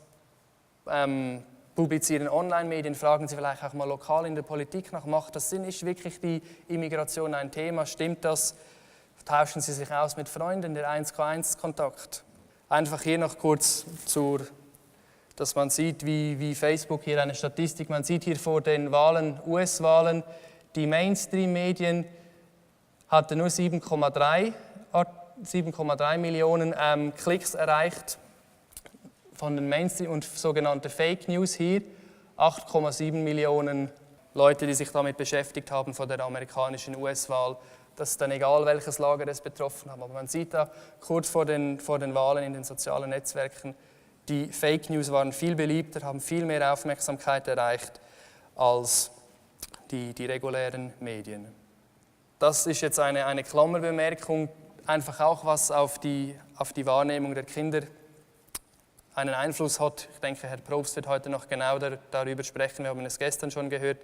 publizieren Online-Medien, fragen Sie vielleicht auch mal lokal in der Politik nach, macht das Sinn, ist wirklich die Immigration ein Thema, stimmt das? Tauschen Sie sich aus mit Freunden, der 1:1-Kontakt. Einfach hier noch kurz, dass man sieht, wie Facebook hier eine Statistik, man sieht hier vor den Wahlen, US-Wahlen, die Mainstream-Medien hatten nur 7,3 Millionen Klicks erreicht von den Mainstream und sogenannte Fake News hier, 8,7 Millionen Leute, die sich damit beschäftigt haben vor der amerikanischen US-Wahl. Das ist dann egal, welches Lager es betroffen haben. Aber man sieht da kurz vor den Wahlen in den sozialen Netzwerken, die Fake News waren viel beliebter, haben viel mehr Aufmerksamkeit erreicht als die regulären Medien. Das ist jetzt eine Klammerbemerkung, einfach auch was auf die Wahrnehmung der Kinder einen Einfluss hat. Ich denke, Herr Probst wird heute noch genau darüber sprechen, wir haben es gestern schon gehört.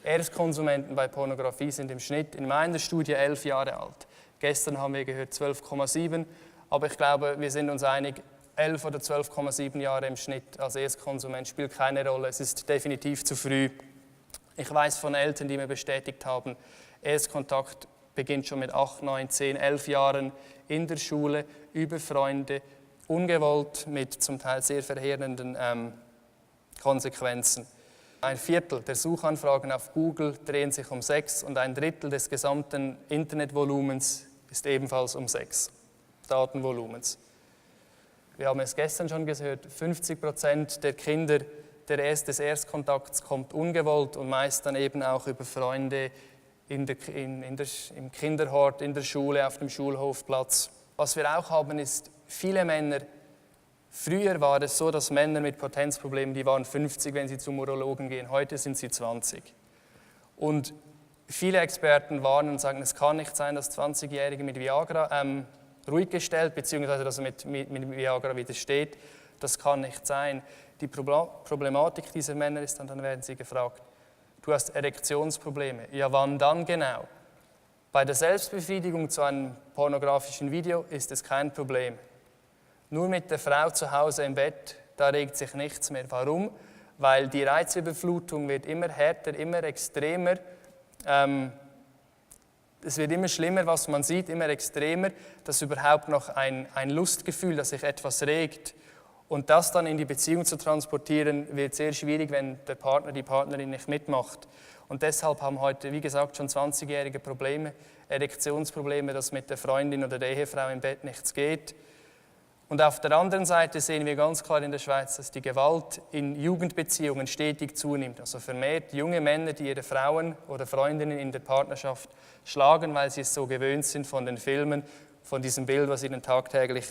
Erstkonsumenten bei Pornografie sind im Schnitt in meiner Studie 11 Jahre alt. Gestern haben wir gehört 12,7, aber ich glaube, wir sind uns einig, 11 oder 12,7 Jahre im Schnitt als Erstkonsument spielt keine Rolle. Es ist definitiv zu früh. Ich weiß von Eltern, die mir bestätigt haben, Erstkontakt beginnt schon mit 8, 9, 10, 11 Jahren in der Schule, über Freunde, ungewollt mit zum Teil sehr verheerenden Konsequenzen. Ein Viertel der Suchanfragen auf Google drehen sich um Sex und ein Drittel des gesamten Internetvolumens ist ebenfalls um Sex, Datenvolumens. Wir haben es gestern schon gehört, 50% der Kinder des Erstkontakts kommt ungewollt und meist dann eben auch über Freunde im Kinderhort, in der Schule, auf dem Schulhofplatz. Was wir auch haben, ist viele Männer. Früher war es so, dass Männer mit Potenzproblemen, die waren 50, wenn sie zum Urologen gehen. Heute sind sie 20. Und viele Experten warnen und sagen, es kann nicht sein, dass 20-Jährige mit Viagra ruhig gestellt, beziehungsweise dass er mit Viagra widersteht. Das kann nicht sein. Die Problematik dieser Männer ist dann werden sie gefragt, du hast Erektionsprobleme. Ja, wann dann genau? Bei der Selbstbefriedigung zu einem pornografischen Video ist es kein Problem. Nur mit der Frau zu Hause im Bett, da regt sich nichts mehr. Warum? Weil die Reizüberflutung wird immer härter, immer extremer. Es wird immer schlimmer, was man sieht, immer extremer, dass überhaupt noch ein Lustgefühl, dass sich etwas regt. Und das dann in die Beziehung zu transportieren, wird sehr schwierig, wenn der Partner, die Partnerin nicht mitmacht. Und deshalb haben heute, wie gesagt, schon 20-Jährige Probleme, Erektionsprobleme, dass mit der Freundin oder der Ehefrau im Bett nichts geht. Und auf der anderen Seite sehen wir ganz klar in der Schweiz, dass die Gewalt in Jugendbeziehungen stetig zunimmt. Also vermehrt junge Männer, die ihre Frauen oder Freundinnen in der Partnerschaft schlagen, weil sie es so gewöhnt sind von den Filmen, von diesem Bild, was ihnen tagtäglich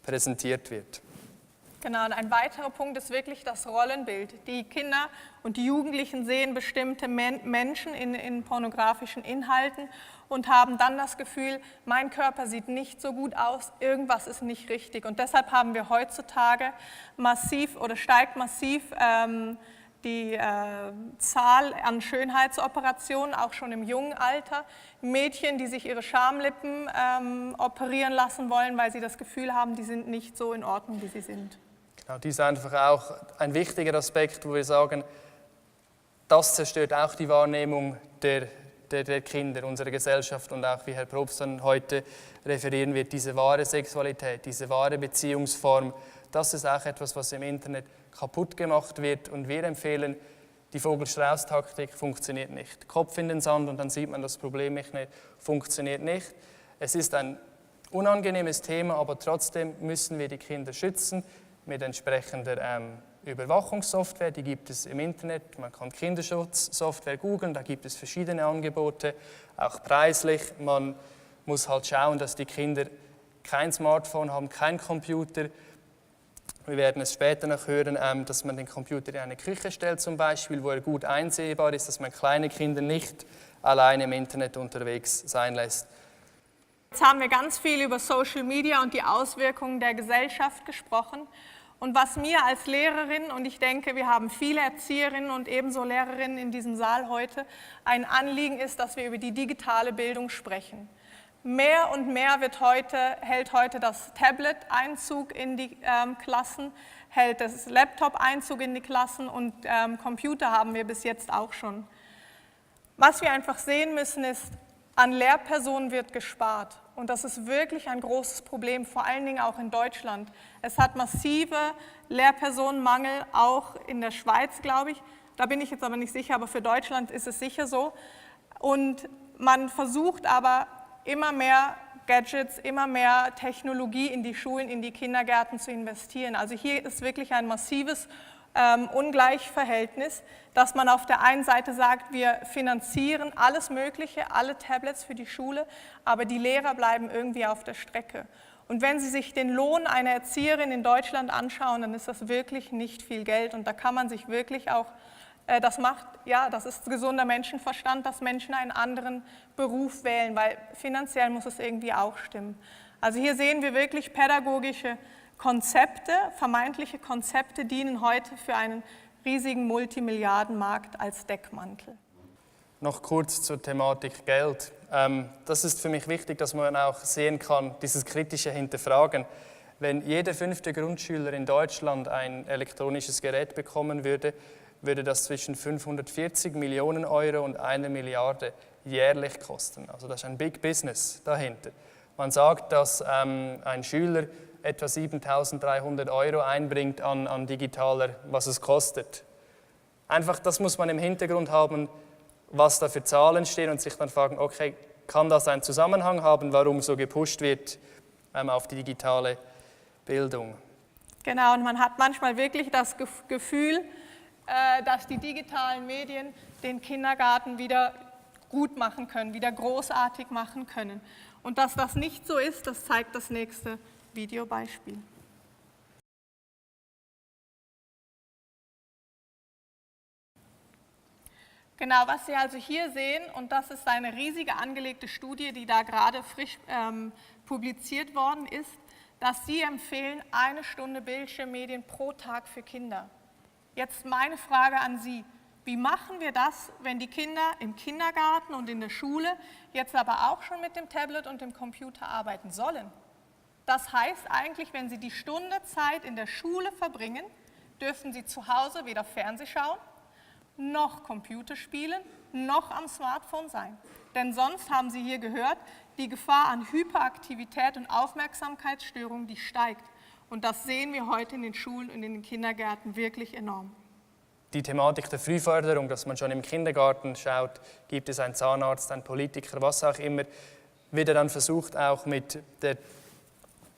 präsentiert wird. Genau, und ein weiterer Punkt ist wirklich das Rollenbild. Die Kinder und die Jugendlichen sehen bestimmte Menschen in pornografischen Inhalten und haben dann das Gefühl, mein Körper sieht nicht so gut aus, irgendwas ist nicht richtig. Und deshalb haben wir heutzutage steigt massiv die Zahl an Schönheitsoperationen, auch schon im jungen Alter. Mädchen, die sich ihre Schamlippen operieren lassen wollen, weil sie das Gefühl haben, die sind nicht so in Ordnung, wie sie sind. Genau, dies ist einfach auch ein wichtiger Aspekt, wo wir sagen, das zerstört auch die Wahrnehmung der Kinder unserer Gesellschaft und auch, wie Herr Probst dann heute referieren wird, diese wahre Sexualität, diese wahre Beziehungsform, das ist auch etwas, was im Internet kaputt gemacht wird und wir empfehlen, die Vogel-Strauß-Taktik funktioniert nicht. Kopf in den Sand und dann sieht man das Problem nicht, funktioniert nicht. Es ist ein unangenehmes Thema, aber trotzdem müssen wir die Kinder schützen mit entsprechender Überwachungssoftware, die gibt es im Internet. Man kann Kinderschutzsoftware googeln, da gibt es verschiedene Angebote, auch preislich. Man muss halt schauen, dass die Kinder kein Smartphone haben, kein Computer. Wir werden es später noch hören, dass man den Computer in eine Küche stellt zum Beispiel, wo er gut einsehbar ist, dass man kleine Kinder nicht alleine im Internet unterwegs sein lässt. Jetzt haben wir ganz viel über Social Media und die Auswirkungen der Gesellschaft gesprochen. Und was mir als Lehrerin, und ich denke, wir haben viele Erzieherinnen und ebenso Lehrerinnen in diesem Saal heute, ein Anliegen ist, dass wir über die digitale Bildung sprechen. Mehr und mehr hält heute das Tablet Einzug in die Klassen, hält das Laptop Einzug in die Klassen und Computer haben wir bis jetzt auch schon. Was wir einfach sehen müssen ist, an Lehrpersonen wird gespart und das ist wirklich ein großes Problem, vor allen Dingen auch in Deutschland. Es hat massive Lehrpersonenmangel, auch in der Schweiz, glaube ich. Da bin ich jetzt aber nicht sicher, aber für Deutschland ist es sicher so. Und man versucht aber immer mehr Gadgets, immer mehr Technologie in die Schulen, in die Kindergärten zu investieren. Also hier ist wirklich ein massives Ungleichverhältnis, dass man auf der einen Seite sagt, wir finanzieren alles Mögliche, alle Tablets für die Schule, aber die Lehrer bleiben irgendwie auf der Strecke. Und wenn Sie sich den Lohn einer Erzieherin in Deutschland anschauen, dann ist das wirklich nicht viel Geld und da kann man sich wirklich auch, das ist gesunder Menschenverstand, dass Menschen einen anderen Beruf wählen, weil finanziell muss es irgendwie auch stimmen. Also hier sehen wir wirklich pädagogische Konzepte, vermeintliche Konzepte dienen heute für einen riesigen Multimilliardenmarkt als Deckmantel. Noch kurz zur Thematik Geld. Das ist für mich wichtig, dass man auch sehen kann, dieses kritische Hinterfragen. Wenn jeder 5. Grundschüler in Deutschland ein elektronisches Gerät bekommen würde, würde das zwischen 540 Millionen Euro und 1 Milliarde jährlich kosten. Also das ist ein Big Business dahinter. Man sagt, dass ein Schüler etwa 7.300 Euro einbringt an digitaler, was es kostet. Einfach, das muss man im Hintergrund haben, was da für Zahlen stehen und sich dann fragen, okay, kann das einen Zusammenhang haben, warum so gepusht wird auf die digitale Bildung? Genau, und man hat manchmal wirklich das Gefühl, dass die digitalen Medien den Kindergarten wieder gut machen können, wieder großartig machen können. Und dass das nicht so ist, das zeigt das nächste Videobeispiel. Genau, was Sie also hier sehen, und das ist eine riesige angelegte Studie, die da gerade frisch publiziert worden ist, dass Sie empfehlen, 1 Stunde Bildschirmmedien pro Tag für Kinder. Jetzt meine Frage an Sie. Wie machen wir das, wenn die Kinder im Kindergarten und in der Schule jetzt aber auch schon mit dem Tablet und dem Computer arbeiten sollen? Das heißt eigentlich, wenn Sie die Stunde Zeit in der Schule verbringen, dürfen Sie zu Hause weder Fernseh schauen, noch Computer spielen, noch am Smartphone sein. Denn sonst, haben Sie hier gehört, die Gefahr an Hyperaktivität und Aufmerksamkeitsstörungen, die steigt. Und das sehen wir heute in den Schulen und in den Kindergärten wirklich enorm. Die Thematik der Frühförderung, dass man schon im Kindergarten schaut, gibt es einen Zahnarzt, einen Politiker, was auch immer, wird dann versucht, auch mit den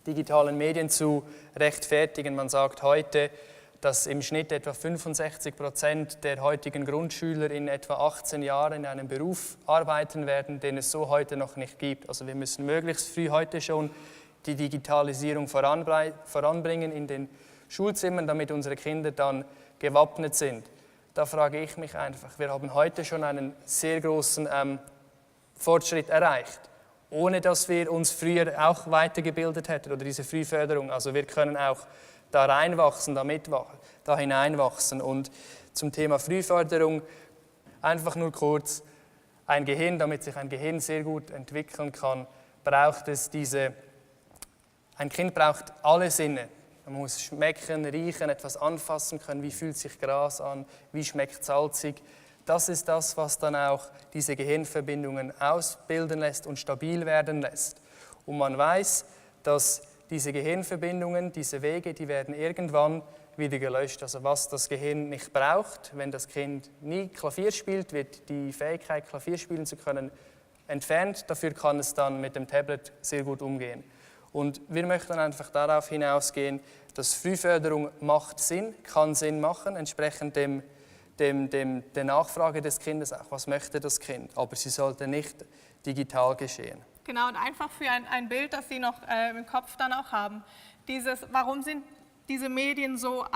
digitalen Medien zu rechtfertigen. Man sagt heute, dass im Schnitt etwa 65% der heutigen Grundschüler in etwa 18 Jahren in einem Beruf arbeiten werden, den es so heute noch nicht gibt. Also wir müssen möglichst früh heute schon die Digitalisierung voranbringen in den Schulzimmern, damit unsere Kinder dann gewappnet sind. Da frage ich mich einfach, wir haben heute schon einen sehr großen Fortschritt erreicht, ohne dass wir uns früher auch weitergebildet hätten oder diese Frühförderung. Also wir können auch da reinwachsen, da hineinwachsen. Und zum Thema Frühförderung einfach nur kurz, damit sich ein Gehirn sehr gut entwickeln kann, braucht es ein Kind braucht alle Sinne. Man muss schmecken, riechen, etwas anfassen können, wie fühlt sich Gras an, wie schmeckt salzig. Das ist das, was dann auch diese Gehirnverbindungen ausbilden lässt und stabil werden lässt. Und man weiß, dass diese Gehirnverbindungen, diese Wege, die werden irgendwann wieder gelöscht. Also was das Gehirn nicht braucht, wenn das Kind nie Klavier spielt, wird die Fähigkeit, Klavier spielen zu können, entfernt. Dafür kann es dann mit dem Tablet sehr gut umgehen. Und wir möchten einfach darauf hinausgehen, dass Frühförderung macht Sinn, kann Sinn machen, entsprechend der Nachfrage des Kindes auch. Was möchte das Kind? Aber sie sollte nicht digital geschehen. Genau, und einfach für ein Bild, das Sie noch im Kopf dann auch haben. Warum sind diese Medien so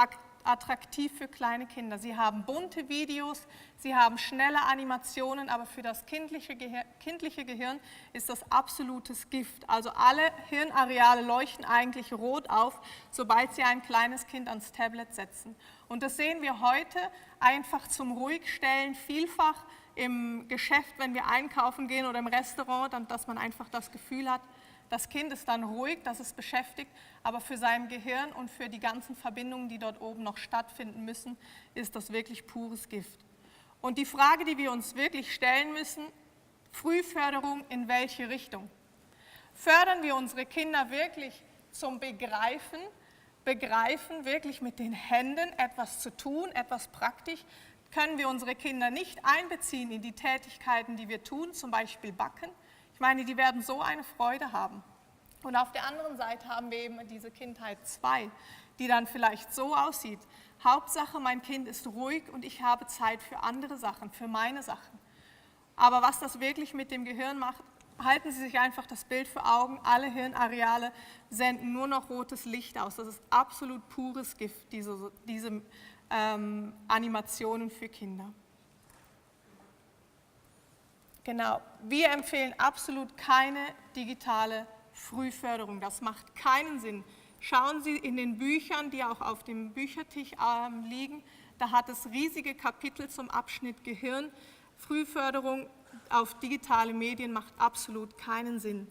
attraktiv für kleine Kinder? Sie haben bunte Videos, sie haben schnelle Animationen, aber für das kindliche Gehirn ist das absolutes Gift. Also alle Hirnareale leuchten eigentlich rot auf, sobald Sie ein kleines Kind ans Tablet setzen. Und das sehen wir heute einfach zum Ruhigstellen vielfach im Geschäft, wenn wir einkaufen gehen oder im Restaurant, dass man einfach das Gefühl hat, das Kind ist dann ruhig, das ist beschäftigt, aber für sein Gehirn und für die ganzen Verbindungen, die dort oben noch stattfinden müssen, ist das wirklich pures Gift. Und die Frage, die wir uns wirklich stellen müssen, Frühförderung in welche Richtung? Fördern wir unsere Kinder wirklich zum Begreifen, wirklich mit den Händen etwas zu tun, etwas praktisch? Können wir unsere Kinder nicht einbeziehen in die Tätigkeiten, die wir tun, zum Beispiel backen? Ich meine, die werden so eine Freude haben. Und auf der anderen Seite haben wir eben diese Kindheit 2, die dann vielleicht so aussieht. Hauptsache, mein Kind ist ruhig und ich habe Zeit für andere Sachen, für meine Sachen. Aber was das wirklich mit dem Gehirn macht, halten Sie sich einfach das Bild vor Augen. Alle Hirnareale senden nur noch rotes Licht aus. Das ist absolut pures Gift, diese Animationen für Kinder. Genau, wir empfehlen absolut keine digitale Frühförderung. Das macht keinen Sinn. Schauen Sie in den Büchern, die auch auf dem Büchertisch liegen, da hat es riesige Kapitel zum Abschnitt Gehirn. Frühförderung auf digitale Medien macht absolut keinen Sinn.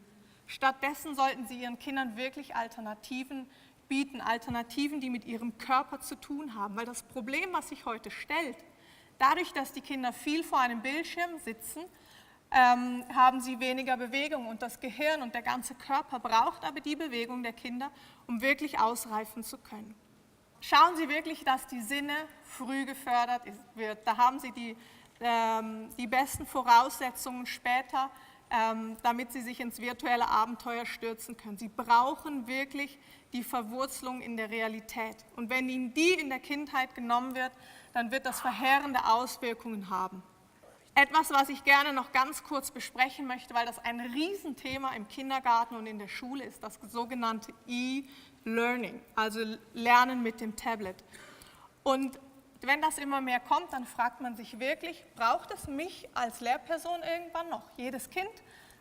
Stattdessen sollten Sie Ihren Kindern wirklich Alternativen bieten, Alternativen, die mit ihrem Körper zu tun haben. Weil das Problem, was sich heute stellt, dadurch, dass die Kinder viel vor einem Bildschirm sitzen, haben sie weniger Bewegung und das Gehirn und der ganze Körper braucht aber die Bewegung der Kinder, um wirklich ausreifen zu können. Schauen Sie wirklich, dass die Sinne früh gefördert wird. Da haben Sie die besten Voraussetzungen später, damit Sie sich ins virtuelle Abenteuer stürzen können. Sie brauchen wirklich die Verwurzelung in der Realität. Und wenn Ihnen die in der Kindheit genommen wird, dann wird das verheerende Auswirkungen haben. Etwas, was ich gerne noch ganz kurz besprechen möchte, weil das ein Riesenthema im Kindergarten und in der Schule ist, das sogenannte E-Learning, also Lernen mit dem Tablet. Und wenn das immer mehr kommt, dann fragt man sich wirklich, braucht es mich als Lehrperson irgendwann noch? Jedes Kind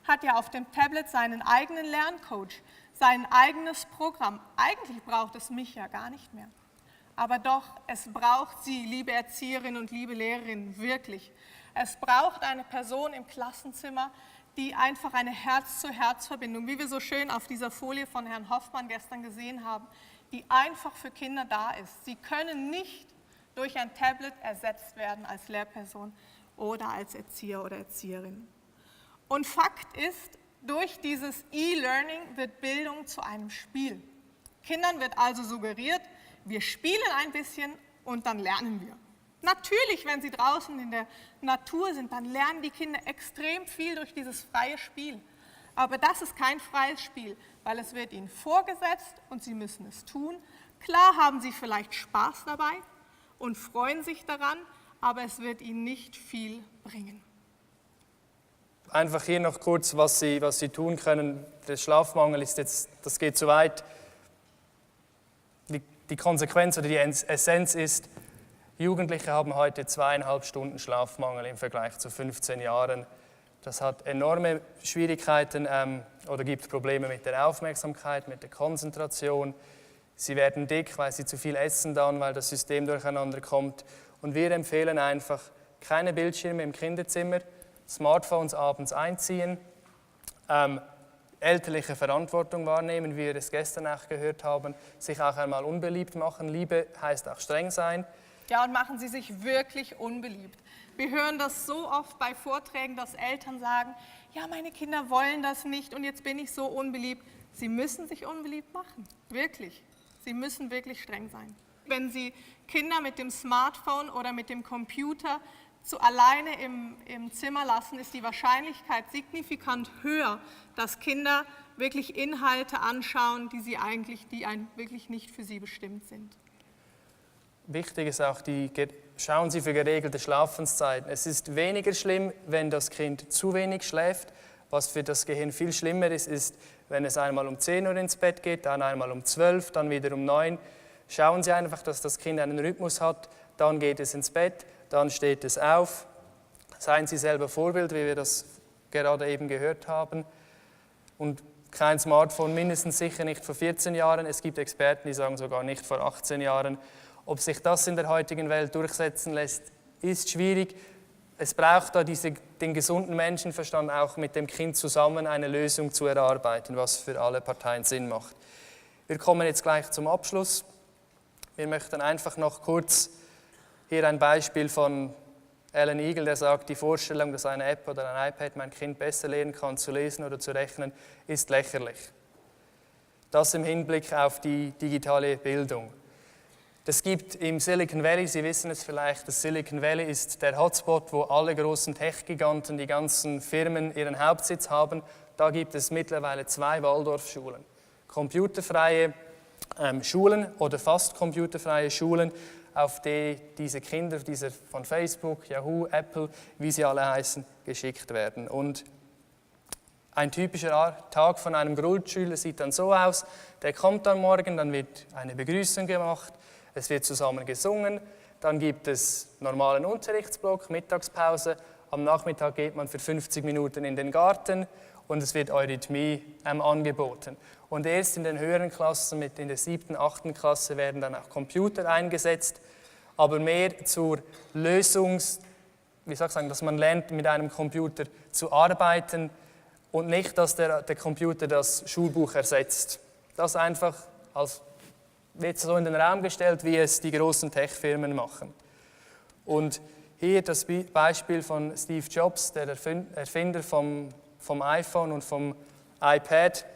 hat ja auf dem Tablet seinen eigenen Lerncoach, sein eigenes Programm. Eigentlich braucht es mich ja gar nicht mehr. Aber doch, es braucht Sie, liebe Erzieherinnen und liebe Lehrerinnen, wirklich. Es braucht eine Person im Klassenzimmer, die einfach eine Herz-zu-Herz-Verbindung, wie wir so schön auf dieser Folie von Herrn Hoffmann gestern gesehen haben, die einfach für Kinder da ist. Sie können nicht durch ein Tablet ersetzt werden als Lehrperson oder als Erzieher oder Erzieherin. Und Fakt ist, durch dieses E-Learning wird Bildung zu einem Spiel. Kindern wird also suggeriert, wir spielen ein bisschen und dann lernen wir. Natürlich, wenn sie draußen in der Natur sind, dann lernen die Kinder extrem viel durch dieses freie Spiel. Aber das ist kein freies Spiel, weil es wird ihnen vorgesetzt und sie müssen es tun. Klar haben sie vielleicht Spaß dabei und freuen sich daran, aber es wird ihnen nicht viel bringen. Einfach hier noch kurz, was Sie tun können. Der Schlafmangel ist jetzt, das geht zu weit. Die Konsequenz oder die Essenz ist, Jugendliche haben heute 2,5 Stunden Schlafmangel im Vergleich zu 15 Jahren. Das hat enorme Schwierigkeiten oder gibt Probleme mit der Aufmerksamkeit, mit der Konzentration. Sie werden dick, weil sie zu viel essen dann, weil das System durcheinander kommt. Und wir empfehlen einfach, keine Bildschirme im Kinderzimmer, Smartphones abends einziehen, elterliche Verantwortung wahrnehmen, wie wir es gestern auch gehört haben, sich auch einmal unbeliebt machen. Liebe heißt auch streng sein. Ja, und machen Sie sich wirklich unbeliebt. Wir hören das so oft bei Vorträgen, dass Eltern sagen, ja, meine Kinder wollen das nicht und jetzt bin ich so unbeliebt. Sie müssen sich unbeliebt machen, wirklich. Sie müssen wirklich streng sein. Wenn Sie Kinder mit dem Smartphone oder mit dem Computer alleine im Zimmer lassen, ist die Wahrscheinlichkeit signifikant höher, dass Kinder wirklich Inhalte anschauen, die wirklich nicht für sie bestimmt sind. Wichtig ist auch, schauen Sie für geregelte Schlafenszeiten. Es ist weniger schlimm, wenn das Kind zu wenig schläft. Was für das Gehirn viel schlimmer ist, ist, wenn es einmal um 10 Uhr ins Bett geht, dann einmal um 12, dann wieder um 9. Schauen Sie einfach, dass das Kind einen Rhythmus hat, dann geht es ins Bett, dann steht es auf. Seien Sie selber Vorbild, wie wir das gerade eben gehört haben. Und kein Smartphone, mindestens sicher nicht vor 14 Jahren. Es gibt Experten, die sagen sogar nicht vor 18 Jahren. Ob sich das in der heutigen Welt durchsetzen lässt, ist schwierig. Es braucht da den gesunden Menschenverstand, auch mit dem Kind zusammen eine Lösung zu erarbeiten, was für alle Parteien Sinn macht. Wir kommen jetzt gleich zum Abschluss. Wir möchten einfach noch kurz hier ein Beispiel von Alan Eagle, der sagt, die Vorstellung, dass eine App oder ein iPad mein Kind besser lernen kann, zu lesen oder zu rechnen, ist lächerlich. Das im Hinblick auf die digitale Bildung. Das gibt im Silicon Valley, Sie wissen es vielleicht, das Silicon Valley ist der Hotspot, wo alle großen Tech-Giganten, die ganzen Firmen ihren Hauptsitz haben. Da gibt es mittlerweile 2 Waldorfschulen. Computerfreie Schulen oder fast computerfreie Schulen, auf die diese Kinder von Facebook, Yahoo, Apple, wie sie alle heißen, geschickt werden. Und ein typischer Tag von einem Grundschüler sieht dann so aus, der kommt dann morgen, dann wird eine Begrüßung gemacht, es wird zusammen gesungen, dann gibt es normalen Unterrichtsblock, Mittagspause, am Nachmittag geht man für 50 Minuten in den Garten und es wird Eurythmie angeboten. Und erst in den höheren Klassen, in der 7., 8. Klasse, werden dann auch Computer eingesetzt, aber mehr zur dass man lernt, mit einem Computer zu arbeiten und nicht, dass der Computer das Schulbuch ersetzt. Das einfach wird so in den Raum gestellt, wie es die großen Tech-Firmen machen. Und hier das Beispiel von Steve Jobs, der Erfinder vom iPhone und vom iPad.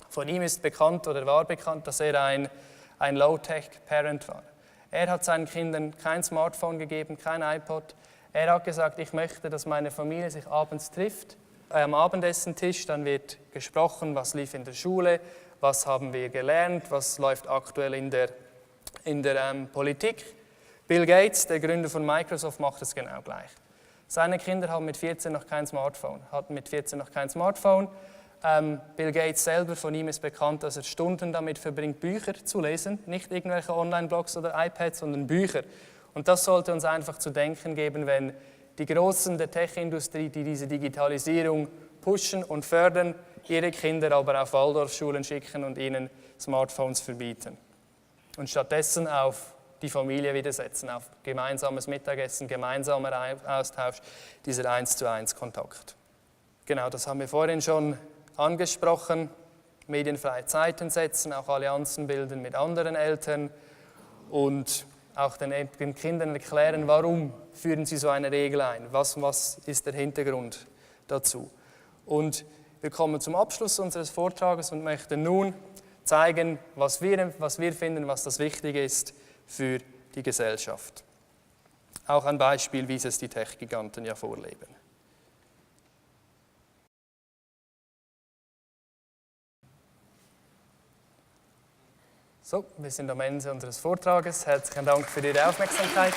Von ihm ist bekannt oder war bekannt, dass er ein Low-Tech-Parent war. Er hat seinen Kindern kein Smartphone gegeben, kein iPod. Er hat gesagt, ich möchte, dass meine Familie sich abends trifft, am Abendessentisch, dann wird gesprochen, was lief in der Schule, was haben wir gelernt, was läuft aktuell in der Politik. Bill Gates, der Gründer von Microsoft, macht es genau gleich. Seine Kinder hatten mit 14 noch kein Smartphone. Bill Gates selber, von ihm ist bekannt, dass er Stunden damit verbringt, Bücher zu lesen, nicht irgendwelche Online-Blogs oder iPads, sondern Bücher. Und das sollte uns einfach zu denken geben, wenn die Großen der Tech-Industrie, die diese Digitalisierung pushen und fördern, ihre Kinder aber auf Waldorfschulen schicken und ihnen Smartphones verbieten. Und stattdessen auf die Familie wieder setzen, auf gemeinsames Mittagessen, gemeinsamer Austausch, dieser 1:1 Kontakt. Genau, das haben wir vorhin schon angesprochen. Medienfreie Zeiten setzen, auch Allianzen bilden mit anderen Eltern und auch den Kindern erklären, warum führen sie so eine Regel ein, was ist der Hintergrund dazu. Und wir kommen zum Abschluss unseres Vortrages und möchten nun zeigen, was wir finden, was das Wichtige ist für die Gesellschaft. Auch ein Beispiel, wie es die Tech-Giganten ja vorleben. So, wir sind am Ende unseres Vortrages. Herzlichen Dank für Ihre Aufmerksamkeit.